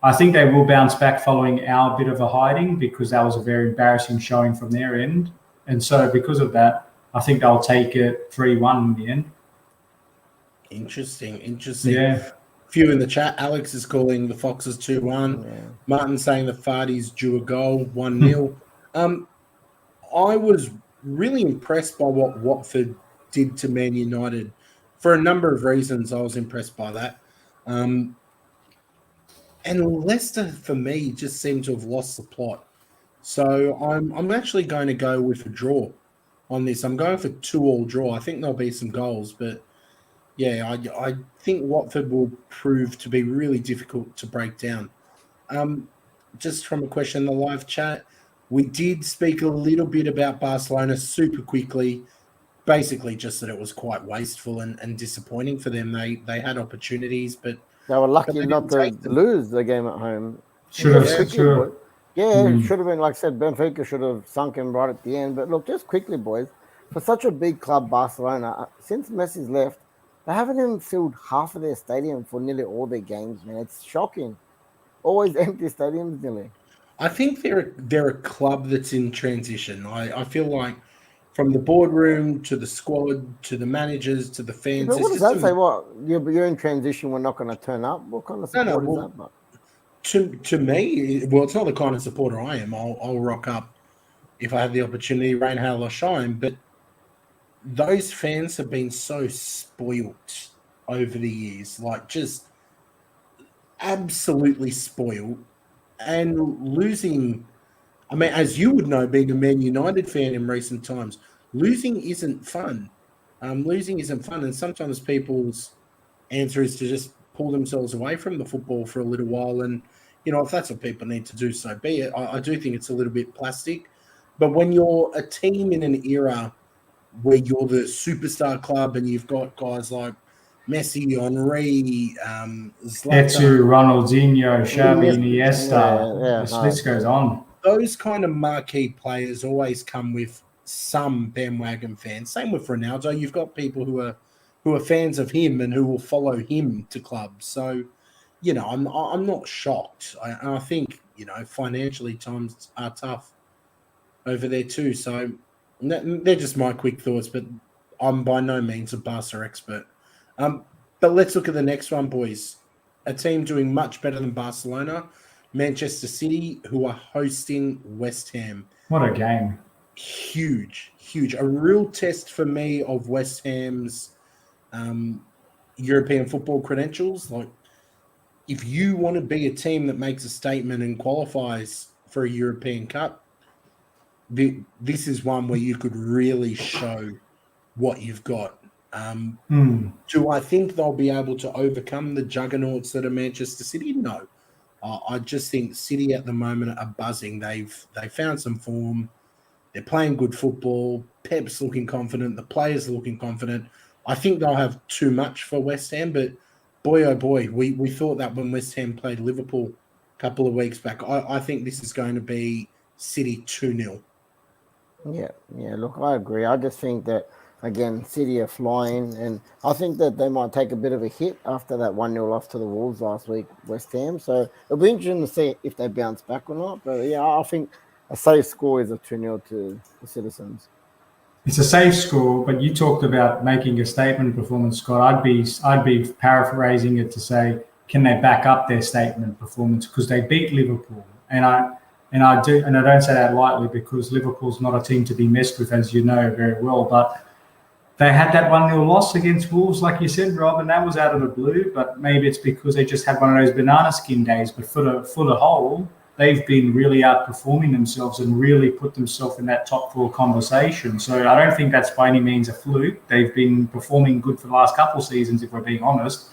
C: I think they will bounce back following our bit of a hiding because that was a very embarrassing showing from their end. And so because of that, I think they'll take it 3-1 in the end.
A: Interesting.
C: Yeah.
A: Few in the chat. Alex is calling the Foxes 2-1.
B: Yeah.
A: Martin saying the Fardies drew a goal, 1-0. I was really impressed by what Watford did to Man United. For a number of reasons, I was impressed by that. And Leicester, for me, just seemed to have lost the plot. So I'm actually going to go with a draw on this. I'm going for 2-2 draw. I think there'll be some goals, but yeah, I think Watford will prove to be really difficult to break down. Just from a question in the live chat, we did speak a little bit about Barcelona super quickly, basically just that it was quite wasteful and disappointing for them. They had opportunities, but
B: they were lucky
A: they
B: not to lose the game at home. Should have been, like I said, Benfica should have sunk him right at the end. But look, just quickly, boys, for such a big club, Barcelona, since Messi's left, they haven't even filled half of their stadium for nearly all their games, man. It's shocking. Always empty stadiums, nearly.
A: I think they're a club that's in transition. I feel like from the boardroom to the squad to the managers to the fans.
B: But what does that say? What you're in transition? We're not going to turn up. What kind of support is that? But
A: to me, well, it's not the kind of supporter I am. I'll rock up if I have the opportunity, rain, hail, or shine. But those fans have been so spoilt over the years, like just absolutely spoiled, and losing. I mean, as you would know, being a Man United fan in recent times, losing isn't fun. Losing isn't fun, and sometimes people's answer is to just pull themselves away from the football for a little while. And, if that's what people need to do, so be it. I do think it's a little bit plastic. But when you're a team in an era where you're the superstar club and you've got guys like Messi, Henry,
C: Zlatan, Ronaldinho, Xavi, Iniesta, the list goes on.
A: Those kind of marquee players always come with some bandwagon fans. Same with Ronaldo. You've got people who are fans of him and who will follow him to clubs. So, I'm not shocked. I think, financially times are tough over there too. So they're just my quick thoughts, but I'm by no means a Barca expert. But let's look at the next one, boys. A team doing much better than Barcelona, Manchester City, who are hosting West Ham.
C: What a game.
A: Huge. A real test for me of West Ham's European football credentials. Like, if you want to be a team that makes a statement and qualifies for a European Cup, this is one where you could really show what you've got. Do I think they'll be able to overcome the juggernauts that are Manchester City? No. I just think City at the moment are buzzing. They've found some form. They're playing good football. Pep's looking confident. The players are looking confident. I think they'll have too much for West Ham, but boy, oh boy, we thought that when West Ham played Liverpool a couple of weeks back. I think this is going to be City 2-0.
B: Yeah. Look, I agree. I just think that again, City are flying, and I think that they might take a bit of a hit after that 1-0 loss to the Wolves last week, West Ham. So it'll be interesting to see if they bounce back or not. But yeah, I think a safe score is a 2-0 to the Citizens.
C: It's a safe score, but you talked about making a statement performance, Scott. I'd be paraphrasing it to say, can they back up their statement performance because they beat Liverpool, and I don't say that lightly because Liverpool's not a team to be messed with, as you know very well. But they had that 1-0 loss against Wolves, like you said, Rob, and that was out of the blue. But maybe it's because they just had one of those banana skin days. But for the whole, they've been really outperforming themselves and really put themselves in that top four conversation. So I don't think that's by any means a fluke. They've been performing good for the last couple of seasons, if we're being honest.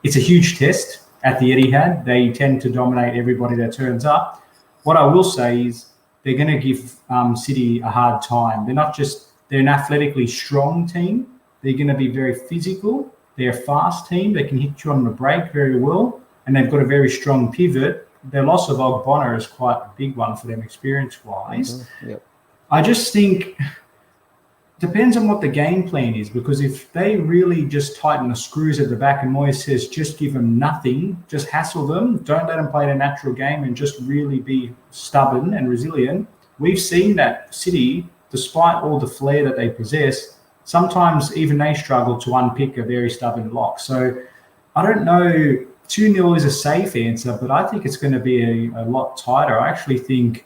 C: It's a huge test at the Etihad. They tend to dominate everybody that turns up. What I will say is they're going to give City a hard time. They're an athletically strong team. They're going to be very physical. They're a fast team. They can hit you on the break very well. And they've got a very strong pivot. Their loss of Ogbonna is quite a big one for them experience-wise.
B: Mm-hmm. Yep.
C: I just think depends on what the game plan is, because if they really just tighten the screws at the back and Moyes says just give them nothing, just hassle them, don't let them play their natural game and just really be stubborn and resilient, we've seen that City, despite all the flair that they possess, sometimes even they struggle to unpick a very stubborn lock. So I don't know, 2-0 is a safe answer, but I think it's going to be a lot tighter. I actually think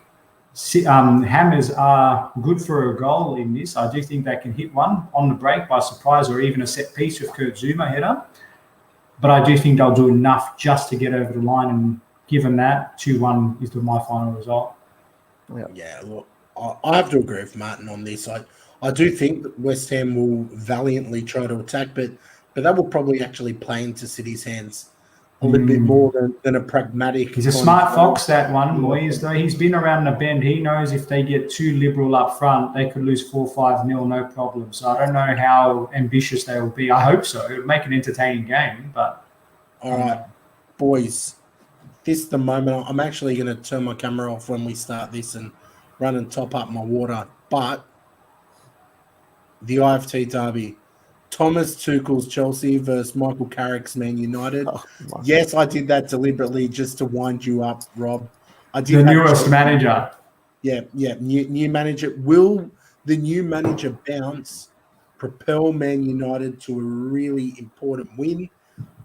C: Hammers are good for a goal in this. I do think they can hit one on the break by surprise or even a set piece with Kurt Zuma header. But I do think they'll do enough just to get over the line, and given that, 2-1 is my final result.
A: Yeah, look, I have to agree with Martin on this. I do think that West Ham will valiantly try to attack, but that will probably actually play into City's hands a little bit more than a pragmatic.
C: He's a smart fox, that one, Moyes, though. He's been around the bend. He knows if they get too liberal up front, they could lose 4-5-0, no problem. So I don't know how ambitious they will be. I hope so. It'll make an entertaining game. But
A: all right, boys, this is the moment. I'm actually going to turn my camera off when we start this and run and top up my water. But the IFT derby, Thomas Tuchel's Chelsea versus Michael Carrick's Man United. Yes, I did that deliberately just to wind you up, Rob. I did
C: the newest manager.
A: Yeah. New manager. Will the new manager bounce propel Man United to a really important win,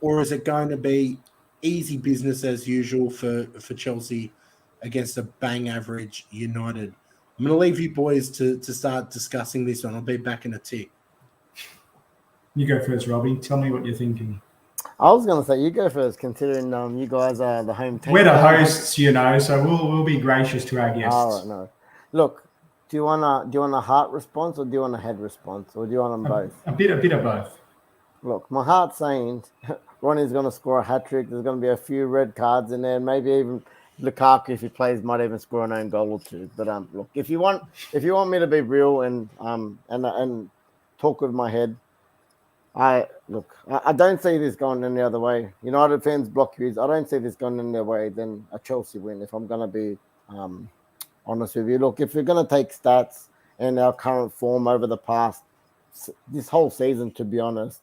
A: or is it going to be easy business as usual for Chelsea against a bang average United? I'm going to leave you boys to start discussing this one. I'll be back in a tick.
C: You go first, Robbie. Tell me what you're thinking.
B: I was going to say you go first, considering you guys are the home team.
C: We're the hosts, so we'll be gracious to our guests.
B: All right, no. Look, do you want a heart response or do you want a head response, or do you want them both?
C: A bit of both.
B: Look, my heart's saying Ronnie's going to score a hat trick. There's going to be a few red cards in there, maybe even Lukaku, if he plays, might even score an own goal or two. But look, if you want me to be real and talk with my head, I don't see this going any other way. United fans block views. I don't see this going any other way than a Chelsea win, if I'm going to be honest with you. Look, if you're going to take stats and our current form over the past, this whole season, to be honest,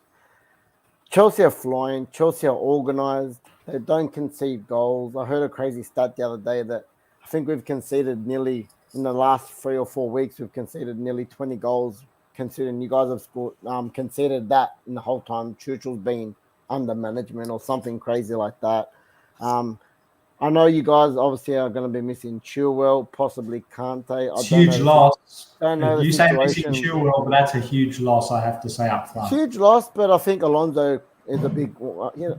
B: Chelsea are flying. Chelsea are organised. They don't concede goals. I heard a crazy stat the other day that I think we've conceded nearly, in the last 3 or 4 weeks, we've conceded nearly 20 goals, considering you guys have scored, conceded that in the whole time Tuchel's been under management or something crazy like that. I know you guys obviously are going to be missing Chilwell, possibly Kante.
C: It's huge loss.
B: You
C: say missing Chilwell, but that's a huge loss, I have to say up front.
B: Huge loss, but I think Alonso is a big.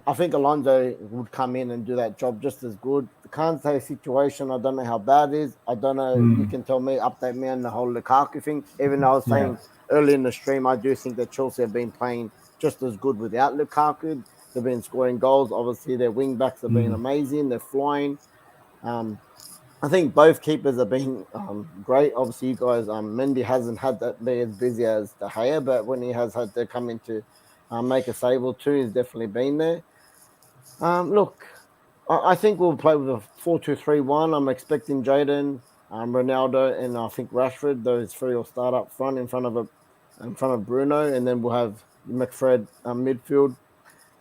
B: I think Alonso would come in and do that job just as good. The Kante situation, I don't know how bad it is. I don't know. You can tell me, update me on the whole Lukaku thing. Even though I was saying early in the stream, I do think that Chelsea have been playing just as good without Lukaku. They've been scoring goals. Obviously, their wing backs have been amazing. They're flying. I think both keepers have been great. Obviously, you guys, Mendy hasn't had that be as busy as De Gea, but when he has had to come in to make a save or two, he's definitely been there. Look, I think we'll play with a 4-2-3-1. I'm expecting Jadon Ronaldo, and I think Rashford. Those three will start up front in front of Bruno, and then we'll have McFred midfield.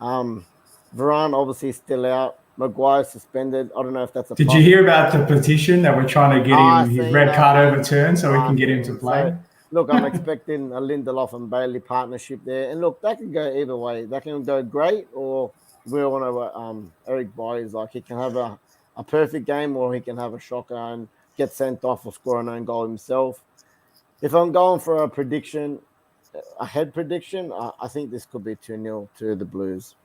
B: Varane obviously still out. Maguire suspended. I don't know if that's a.
C: Did you hear about the petition that we're trying to get his red card overturned so we can get him to play?
B: So, look, I'm expecting a Lindelof and Bailey partnership there, and look, that can go either way. That can go great, or we all know what Eric Bailly is like. He can have a perfect game, or he can have a shocker and get sent off or score an own goal himself. If I'm going for a prediction, a head prediction, I think this could be 2-0 to the Blues.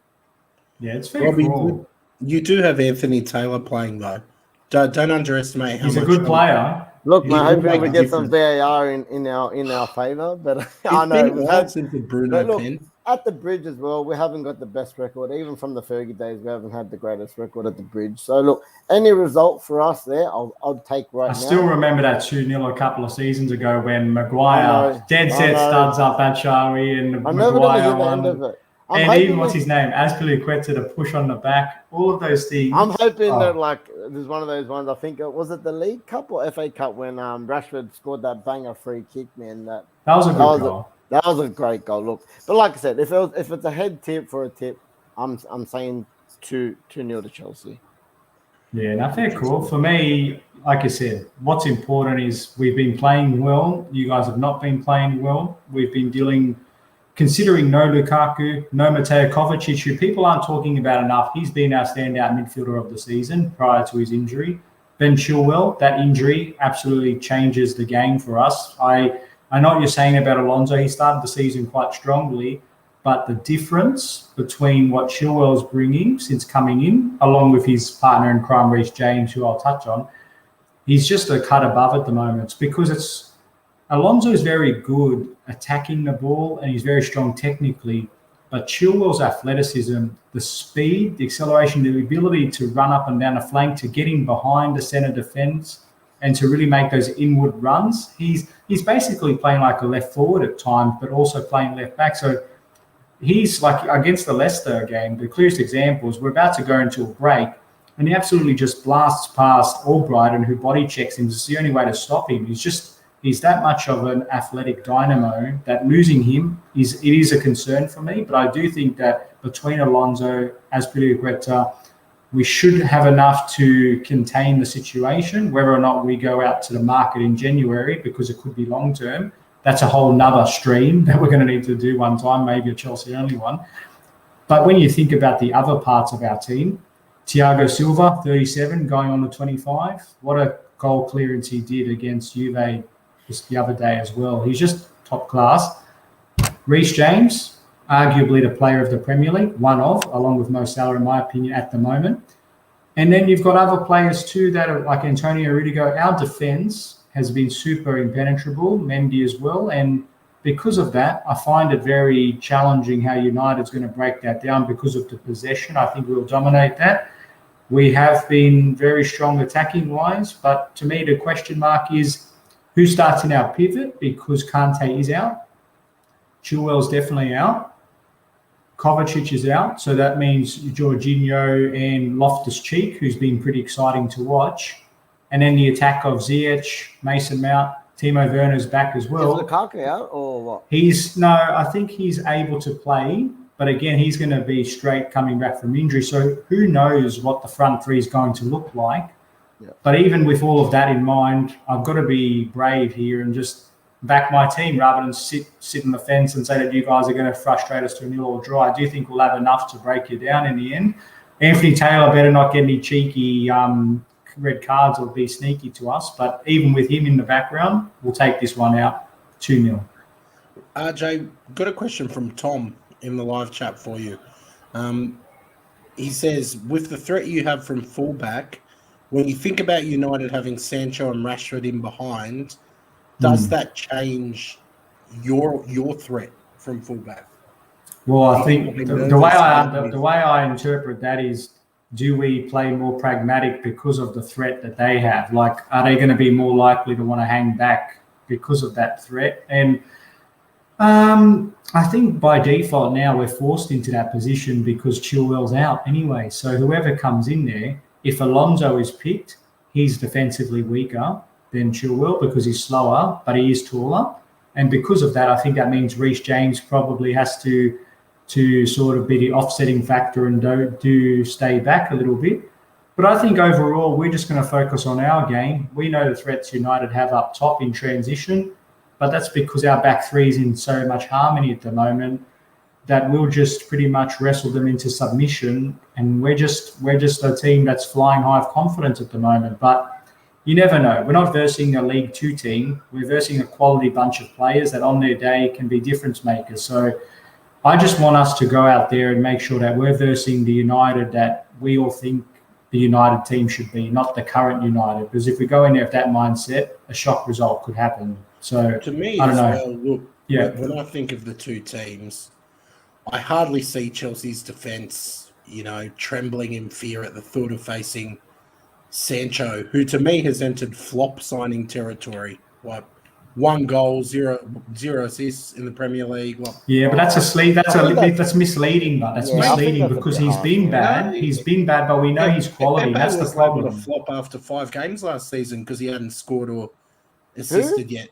C: Yeah, it's very cool.
A: You do have Anthony Taylor playing, though. Don't underestimate how much.
C: He's a good player.
B: Look, man, hoping we get some VAR in our favour, but I know we've had
A: since the Bruno pen.
B: At the Bridge as well, we haven't got the best record. Even from the Fergie days, we haven't had the greatest record at the Bridge. So, look, any result for us there, I'll take right now.
C: I still remember that 2-0 a couple of seasons ago when Maguire dead set studs up Batshuayi and Maguire won. And even what's his name, Azpilicueta to push on the back, all of those things.
B: I'm hoping that there's one of those ones. I think was it the League Cup or FA Cup when Rashford scored that banger free kick, man. That
C: was a good goal.
B: That was a great goal. Look, but like I said, if it's a head tip for a tip, I'm saying 2-0 to Chelsea.
C: Yeah, nothing cool. For me, like I said, what's important is we've been playing well. You guys have not been playing well. We've been considering no Lukaku, no Mateo Kovacic, who people aren't talking about enough. He's been our standout midfielder of the season prior to his injury. Ben Chilwell, that injury absolutely changes the game for us. I know what you're saying about Alonso. He started the season quite strongly, but the difference between what Chilwell's bringing since coming in, along with his partner in crime, Reece James, who I'll touch on, he's just a cut above at the moment. It's because Alonso is very good attacking the ball and he's very strong technically, but Chilwell's athleticism, the speed, the acceleration, the ability to run up and down the flank, to get in behind the centre defence and to really make those inward runs. He's basically playing like a left forward at times, but also playing left back. So he's like against the Leicester game, the clearest example is we're about to go into a break and he absolutely just blasts past Albrighton, who body checks him. It's the only way to stop him. He's that much of an athletic dynamo that losing him is a concern for me. But I do think that between Alonso, Azpilicueta, we should have enough to contain the situation. Whether or not we go out to the market in January, because it could be long term, that's a whole nother stream that we're going to need to do one time, maybe a Chelsea only one. But when you think about the other parts of our team, Thiago Silva, 37, going on to 25. What a goal clearance he did against Juve just the other day as well. He's just top class. Reece James, arguably the player of the Premier League, one of, along with Mo Salah, in my opinion, at the moment. And then you've got other players too that are like Antonio Rudiger. Our defence has been super impenetrable, Mendy as well. And because of that, I find it very challenging how United's going to break that down because of the possession. I think we'll dominate that. We have been very strong attacking-wise, but to me the question mark is who starts in our pivot, because Kante is out. Chilwell's definitely out. Kovacic is out. So that means Jorginho and Loftus-Cheek, who's been pretty exciting to watch. And then the attack of Ziyech, Mason Mount, Timo Werner's back as well.
B: Is Lukaku out or what?
C: I think he's able to play. But again, he's going to be straight coming back from injury. So who knows what the front three is going to look like. Yeah. But even with all of that in mind, I've got to be brave here and just back my team rather than sit on the fence and say that you guys are going to frustrate us to a nil or draw. I do think we'll have enough to break you down in the end. Anthony Taylor better not get any cheeky red cards or be sneaky to us. But even with him in the background, we'll take this one out 2-0.
A: RJ, got a question from Tom in the live chat for you. He says, with the threat you have from fullback, when you think about United having Sancho and Rashford in behind, does that change your threat from fullback?
C: Well, I think the way I interpret that is, do we play more pragmatic because of the threat that they have? Like, are they going to be more likely to want to hang back because of that threat? And I think by default now we're forced into that position because Chilwell's out anyway. So whoever comes in there, if Alonso is picked, he's defensively weaker. than Chilwell because he's slower, but he is taller. And because of that, I think that means Reece James probably has to sort of be the offsetting factor and do stay back a little bit. But I think overall, we're just going to focus on our game. We know the threats United have up top in transition, but that's because our back three is in so much harmony at the moment that we'll just pretty much wrestle them into submission. And we're just a team that's flying high of confidence at the moment. But you never know. We're not versing a League Two team. We're versing a quality bunch of players that on their day can be difference makers. So I just want us to go out there and make sure that we're versing the United that we all think the United team should be, not the current United. Because if we go in there with that mindset, a shock result could happen. So
A: to me,
C: I don't know.
A: well, look, when I think of the two teams, I hardly see Chelsea's defence, trembling in fear at the thought of facing Sancho, who to me has entered flop signing territory. Like 1 goal, zero assists in the Premier League. Like,
C: but that's that's misleading. But that's misleading because he's been bad. He's been bad, but we know he's quality. That's the problem.
A: Able to flop after 5 games last season because he hadn't scored or assisted yet.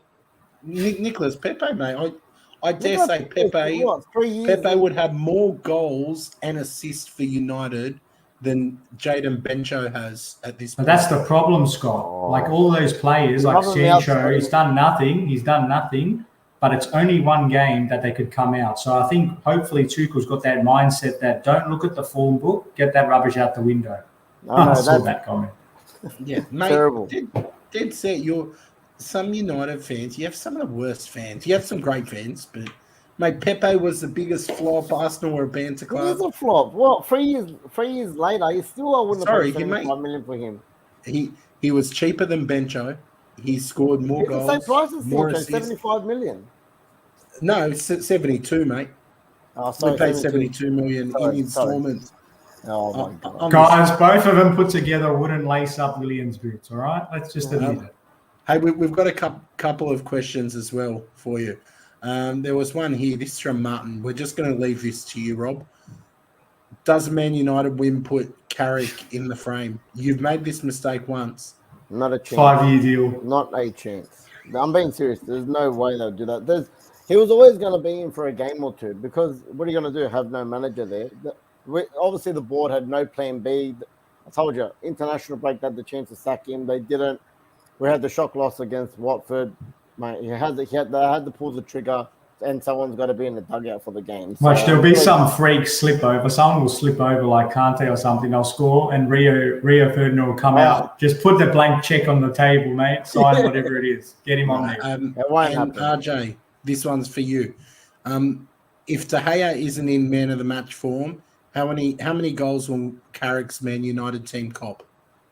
A: Nicolas Pepe, mate. I dare say Pepe would have more goals and assists for United than Jadon Bencho has at this point.
C: But that's the problem, Scott. Like all those players, like Sancho, he's done nothing, but it's only 1 game that they could come out. So I think hopefully Tuchel's got that mindset that don't look at the form book, get that rubbish out the window. I saw that comment.
A: Yeah, mate.
B: Terrible.
A: Dead set. Some United fans, you have some of the worst fans. You have some great fans, but mate, Pepe was the biggest flop. Arsenal were a banter club.
B: It is a flop. What? 3 years later, I wouldn't have paid 75 million for him.
A: He was cheaper than Bencho. He scored more goals.
B: The same price as
A: more
B: Sancho, 75 million.
A: No, 72, mate.
B: Oh, sorry,
A: we paid 72 million in installments.
B: Oh my god,
C: guys! Both of them put together wouldn't lace up Williams' boots. All right, let's just admit it.
A: Hey, we've got a couple of questions as well for you. There was one here. This is from Martin. We're just going to leave this to you, Rob. Does Man United win put Carrick in the frame? You've made this mistake once.
B: Not a chance.
C: 5-year deal.
B: Not a chance. I'm being serious. There's no way they'll do that. He was always going to be in for a game or two because what are you going to do? Have no manager there? Obviously, the board had no plan B. I told you, international break, they had the chance to sack him. They didn't. We had the shock loss against Watford. Mate, they had to pull the trigger, and someone's got to be in the dugout for the game. So,
C: there'll be some freak slip over. Someone will slip over like Kante or something. They'll score, and Rio Ferdinand will come out. Just put the blank check on the table, mate. Sign whatever it is. Get him on there.
A: And RJ, this one's for you. If De Gea isn't in man of the match form, how many goals will Carrick's Man United team cop?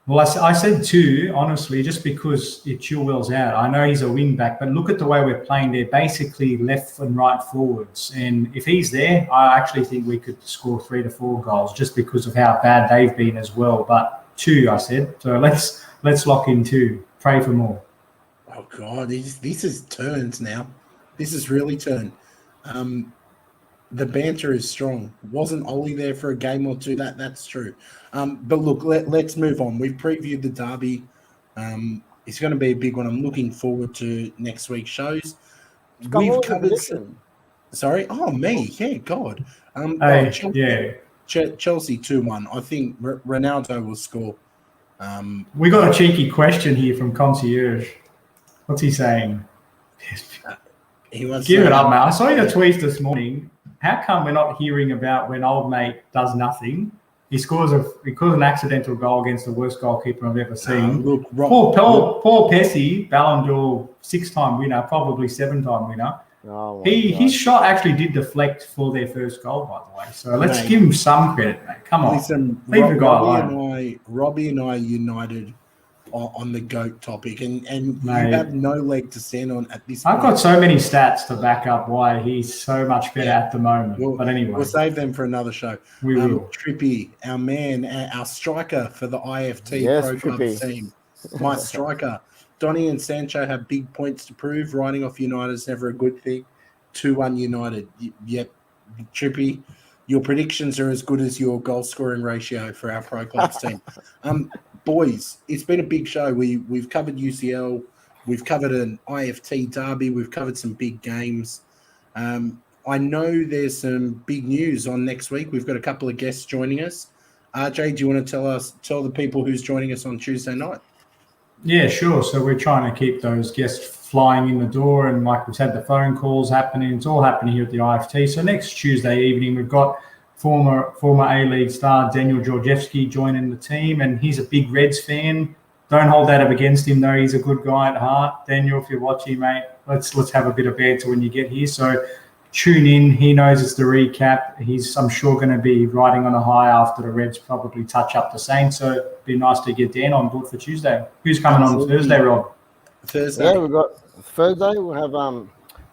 C: Well, I said 2, honestly, just because Chilwell's out. I know he's a wing back, but look at the way we're playing. They're basically left and right forwards. And if he's there, I actually think we could score 3 to 4 goals just because of how bad they've been as well. But 2, I said. So let's lock in 2. Pray for more.
A: Oh, God, this is turns now. This is really turned. The banter is strong. Wasn't Ollie there for a game or 2? That's true. But look, let's move on. We've previewed the derby. It's going to be a big one. I'm looking forward to next week's shows. We've covered. Sorry. Oh, me. Yeah, God. Chelsea 2-1. I think Ronaldo will score.
C: We got a cheeky question here from Concierge. What's he saying? Give it up, mate. I saw your tweets this morning. How come we're not hearing about when old mate does nothing? He scores an accidental goal against the worst goalkeeper I've ever seen. Poor Pessi, Ballon d'Or 6-time winner, probably 7-time winner. His shot actually did deflect for their first goal, by the way. So let's give him some credit, mate. Come on, leave the guy alone.
A: Robbie and I united on the GOAT topic, and you have no leg to stand on at this point.
C: I've got so many stats to back up why he's so much better at the moment. But anyway,
A: we'll save them for another show.
C: We will.
A: Trippy, our man, our striker for the IFT Pro Club team, my striker. Donny and Sancho have big points to prove. Riding off United's never a good thing. 2-1 United. Yep, Trippy, your predictions are as good as your goal scoring ratio for our Pro Clubs team. Boys, it's been a big show. We've covered UCL. We've covered an IFT derby. We've covered some big games. I know there's some big news on next week. We've got a couple of guests joining us. RJ, do you want to tell the people who's joining us on Tuesday night?
C: Yeah, sure. So we're trying to keep those guests flying in the door, and like we've had the phone calls happening. It's all happening here at the IFT. So next Tuesday evening, we've got former A-League star Daniel Georgievski joining the team, and he's a big Reds fan. Don't hold that up against him, though. He's a good guy at heart. Daniel, if you're watching, mate, let's have a bit of banter when you get here. So tune in. He knows it's the recap. He's, I'm sure, going to be riding on a high after the Reds probably touch up the Saints. So it'd be nice to get Dan on board for Tuesday. Who's coming on Thursday, Rob?
A: Thursday.
B: Yeah, we've got Thursday. We'll have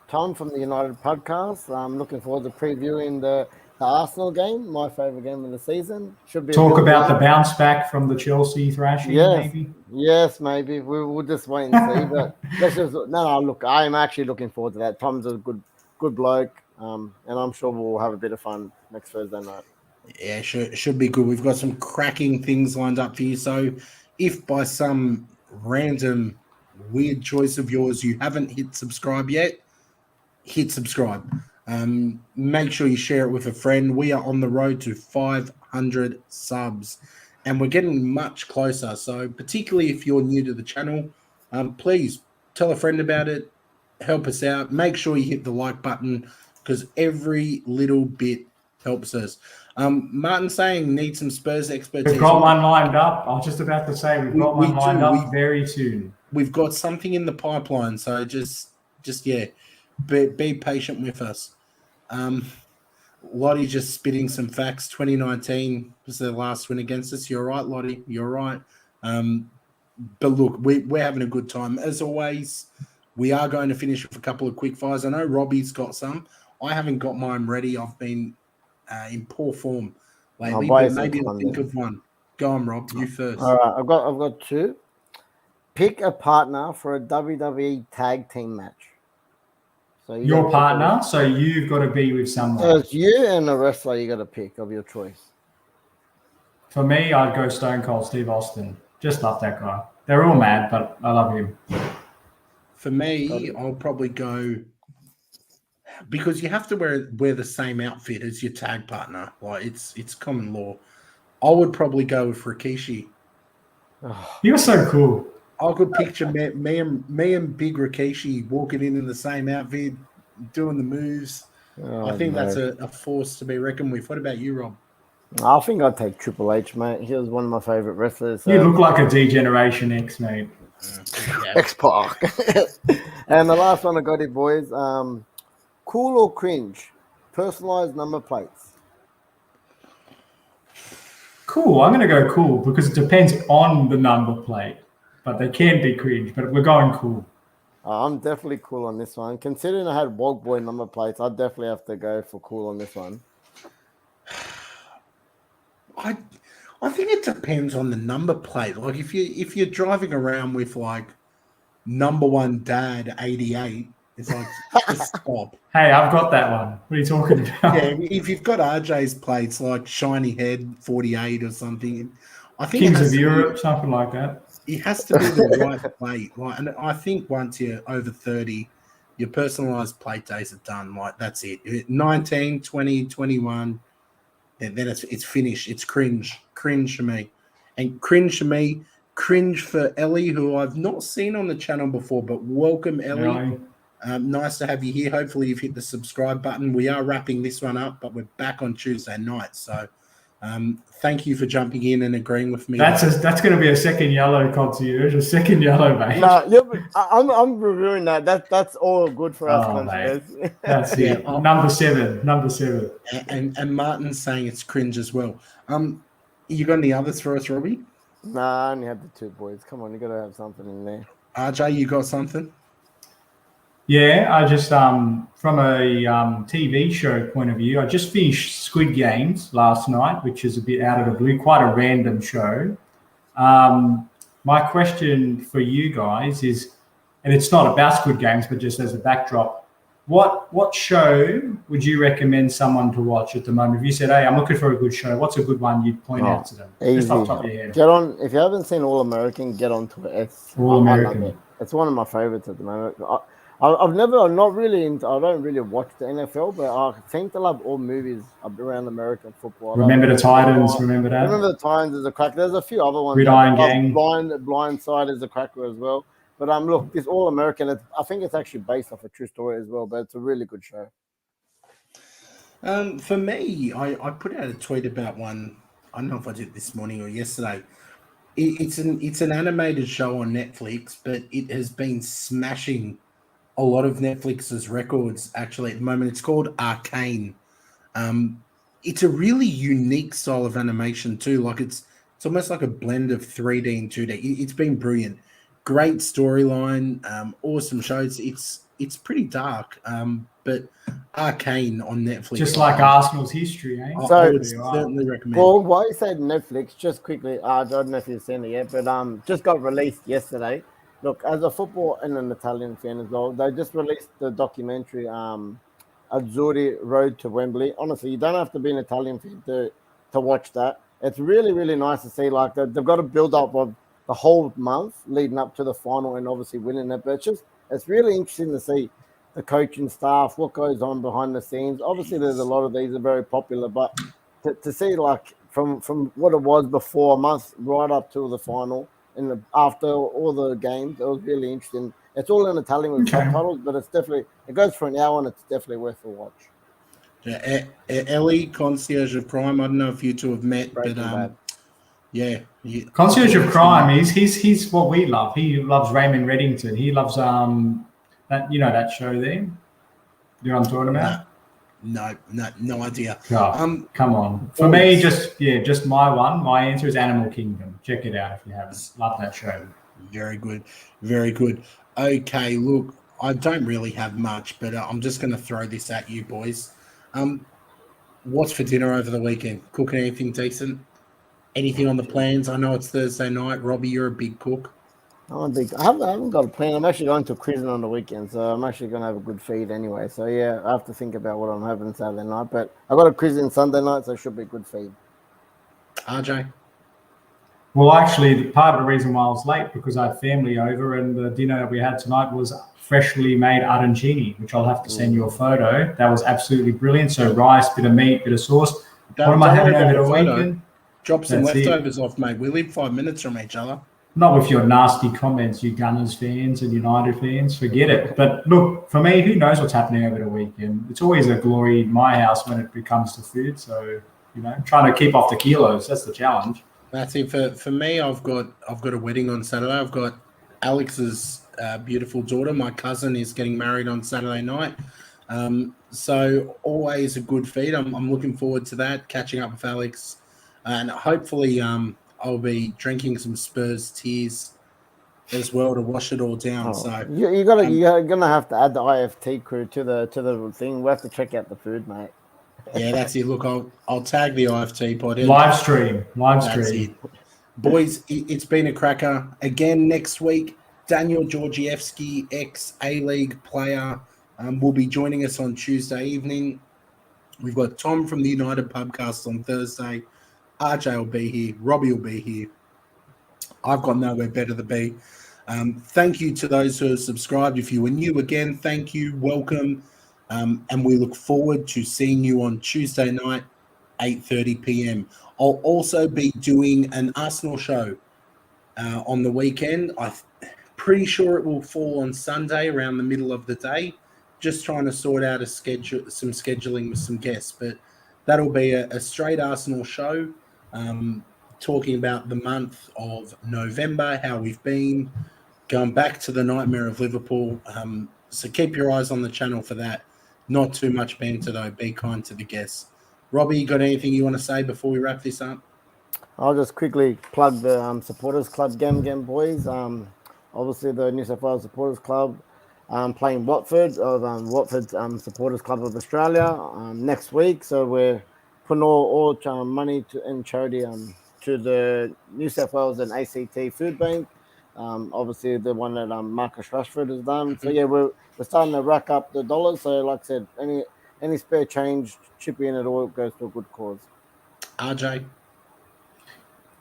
B: Tom from the United podcast. I'm looking forward to previewing the Arsenal game, my favourite game of the season. Should be
C: talk about the bounce back from the Chelsea thrashing, maybe.
B: Yes, maybe. We'll just wait and see. But let's just no. Look, I am actually looking forward to that. Tom's a good bloke, and I'm sure we'll have a bit of fun next Thursday night.
A: Yeah, should be good. We've got some cracking things lined up for you. So if by some random weird choice of yours you haven't hit subscribe yet, hit subscribe. Make sure you share it with a friend. We are on the road to 500 subs, and we're getting much closer. So particularly if you're new to the channel, please tell a friend about it. Help us out. Make sure you hit the like button, because every little bit helps us. Martin saying need some Spurs expertise.
C: We've got one lined up. I was just about to say we've got one lined up very soon.
A: We've got something in the pipeline, so just yeah, be patient with us. Lottie just spitting some facts. 2019 was their last win against us. You're right, Lottie. You're right. But look, we're having a good time. As always, we are going to finish with a couple of quick fires. I know Robbie's got some. I haven't got mine ready. I've been in poor form lately, but maybe I'll think of one. Go on, Rob. You first.
B: All right, I've got two. Pick a partner for a WWE tag team match. So
C: your partner, so you've got to be with someone.
B: So it's you and a wrestler you got to pick of your choice.
C: For me, I'd go Stone Cold Steve Austin. Just love that guy. They're all mad, but I love him.
A: For me, I'll probably go, because you have to wear the same outfit as your tag partner. Like it's common law. I would probably go with Rikishi.
C: You're so cool.
A: I could picture me and Big Rikishi walking in the same outfit, doing the moves. I think that's a force to be reckoned with. What about you, Rob?
B: I think I'd take Triple H, mate. He was one of my favourite wrestlers.
C: You look like a D-Generation X, mate.
B: X-Pac. And the last one I got it, boys. Cool or cringe? Personalised number plates.
C: Cool. I'm going to go cool because it depends on the number plate. But they can be cringe, but we're going cool.
B: I'm definitely cool on this one. Considering I had Wog Boy number plates, I'd definitely have to go for cool on this one.
A: I think it depends on the number plate. Like if you're driving around with like number one dad 88, it's like just stop.
C: Hey, I've got that one. What are you talking about?
A: Yeah, if you've got RJ's plates like shiny head 48 or something, I think
C: Kings of Europe, something like that.
A: It has to be the right plate. Like, and I think once you're over 30, your personalised plate days are done. Like, that's it. 19, 20, 21, then it's finished. It's cringe. Cringe for me. And cringe for me, cringe for Ellie, who I've not seen on the channel before, but welcome, Ellie. Nice to have you here. Hopefully you've hit the subscribe button. We are wrapping this one up, but we're back on Tuesday night. So thank you for jumping in and agreeing with me.
C: That's going to be a second yellow concierge, a second yellow, mate.
B: No, yeah, but I'm reviewing that. That's all good for us.
C: That's it. Yeah. Number seven.
A: And Martin's saying it's cringe as well. You got any others for us, Robbie?
B: Nah, I only have the two, boys. Come on, you got to have something in there.
A: RJ, you got something?
C: Yeah, I just from a TV show point of view, I just finished Squid Games last night, which is a bit out of the blue, quite a random show. My question for you guys is, and it's not about Squid Games, but just as a backdrop, what show would you recommend someone to watch at the moment? If you said, hey, I'm looking for a good show, what's a good one you'd point out to them?
B: Easy.
C: Just off the top of your head.
B: Get on. If you haven't seen All American, get onto it.
C: All American.
B: It's one of my favorites at the moment. I've never, not really, I don't really watch the NFL, but I seem to love all movies around American football.
C: Remember the Titans? Remember that?
B: Remember the Titans is a cracker. There's a few other ones.
C: Gridiron Gang.
B: Blind Side is a cracker as well. But look, this All American. I think it's actually based off a true story as well. But it's a really good show.
A: For me, I put out a tweet about one. I don't know if I did it this morning or yesterday. It's an animated show on Netflix, but it has been smashing a lot of Netflix's records actually at the moment. It's called Arcane. It's a really unique style of animation too. Like it's almost like a blend of 3D and 2D. It's been brilliant. Great storyline, awesome shows. It's pretty dark, but Arcane on Netflix.
C: Just like Arsenal's history, eh?
A: I would certainly recommend.
B: Well, why you said Netflix, just quickly, I don't know if you've seen it yet, but just got released yesterday. Look, as a football and an Italian fan as well, they just released the documentary Azzurri Road to Wembley. Honestly, you don't have to be an Italian fan to watch that. It's really, really nice to see. Like they've got a build up of the whole month leading up to the final and obviously winning it. But it's really interesting to see the coaching staff, what goes on behind the scenes. Obviously, there's a lot of these are very popular, but to see like from what it was before a month right up to the final and after all the games, it was really interesting. It's all in Italian with subtitles, but it goes for an hour and it's definitely worth a watch.
A: Yeah, Ellie, Concierge of Crime. I don't know if you two have met, yeah.
C: Concierge of Crime. He's what we love. He loves Raymond Reddington. He loves that show there. You know what I'm talking about?
A: No idea.
C: Oh, come on. For me, just my one. My answer is Animal Kingdom. Check it out if you haven't. Love that show.
A: Very good, very good. Okay, look, I don't really have much, but I'm just going to throw this at you boys. What's for dinner over the weekend? Cooking anything decent? Anything on the plans? I know it's Thursday night. Robbie, you're a big cook.
B: I haven't got a plan. I'm actually going to prison on the weekend, so I'm actually going to have a good feed anyway. So, yeah, I have to think about what I'm having Saturday night. But I've got a prison Sunday night, so it should be a good feed.
A: RJ?
C: Well, actually, part of the reason why I was late because I had family over and the dinner that we had tonight was freshly made arancini, which I'll have to send you a photo. That was absolutely brilliant. So rice, bit of meat, bit of sauce. What am I having over the weekend?
A: Drop some leftovers off, mate. We live 5 minutes from each other.
C: Not with your nasty comments, you Gunners fans and United fans. Forget it. But look, for me, who knows what's happening over the weekend? It's always a glory in my house when it comes to food. So, trying to keep off the kilos. That's the challenge. That's
A: it. For me, I've got a wedding on Saturday. I've got Alex's beautiful daughter. My cousin is getting married on Saturday night. So always a good feed. I'm looking forward to that, catching up with Alex. And hopefully I'll be drinking some Spurs tears as well to wash it all down. So
B: you're gonna have to add the IFT crew to the thing. We have to check out the food, mate.
A: Yeah, that's it. Look, I'll tag the IFT pod in.
C: Live stream.
A: Boys, it's been a cracker. Again, next week, Daniel Georgievski, ex-A-League player, will be joining us on Tuesday evening. We've got Tom from the United Pubcast on Thursday. RJ will be here. Robbie will be here. I've got nowhere better to be. Thank you to those who have subscribed. If you were new again, thank you. Welcome. And we look forward to seeing you on Tuesday night, 8:30 p.m. I'll also be doing an Arsenal show on the weekend. I'm pretty sure it will fall on Sunday around the middle of the day. Just trying to sort out some scheduling with some guests. But that'll be a straight Arsenal show. Talking about the month of November, how we've been, going back to the nightmare of Liverpool. So keep your eyes on the channel for that. Not too much banter, though. Be kind to the guests. Robbie, you got anything you want to say before we wrap this up?
B: I'll just quickly plug the Supporters Club Gam boys. Obviously, the New South Wales Supporters Club playing Watford, Watford Supporters Club of Australia next week. So we're putting all money in charity to the New South Wales and ACT Food Bank. Obviously, the one that Marcus Rashford has done. So, yeah, we're starting to rack up the dollars. So, like I said, any spare change, chip in, it all goes to a good cause.
A: RJ?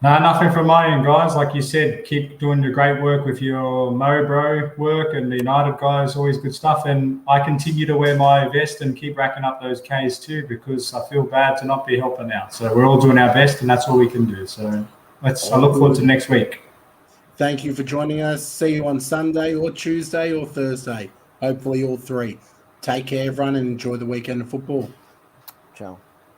C: No, nothing from my end, guys. Like you said, keep doing your great work with your Mobro work and the United guys. Always good stuff. And I continue to wear my vest and keep racking up those Ks too, because I feel bad to not be helping out. So we're all doing our best, and that's all we can do. So I look forward to next week.
A: Thank you for joining us. See you on Sunday or Tuesday or Thursday. Hopefully all three. Take care, everyone, and enjoy the weekend of football.
B: Ciao.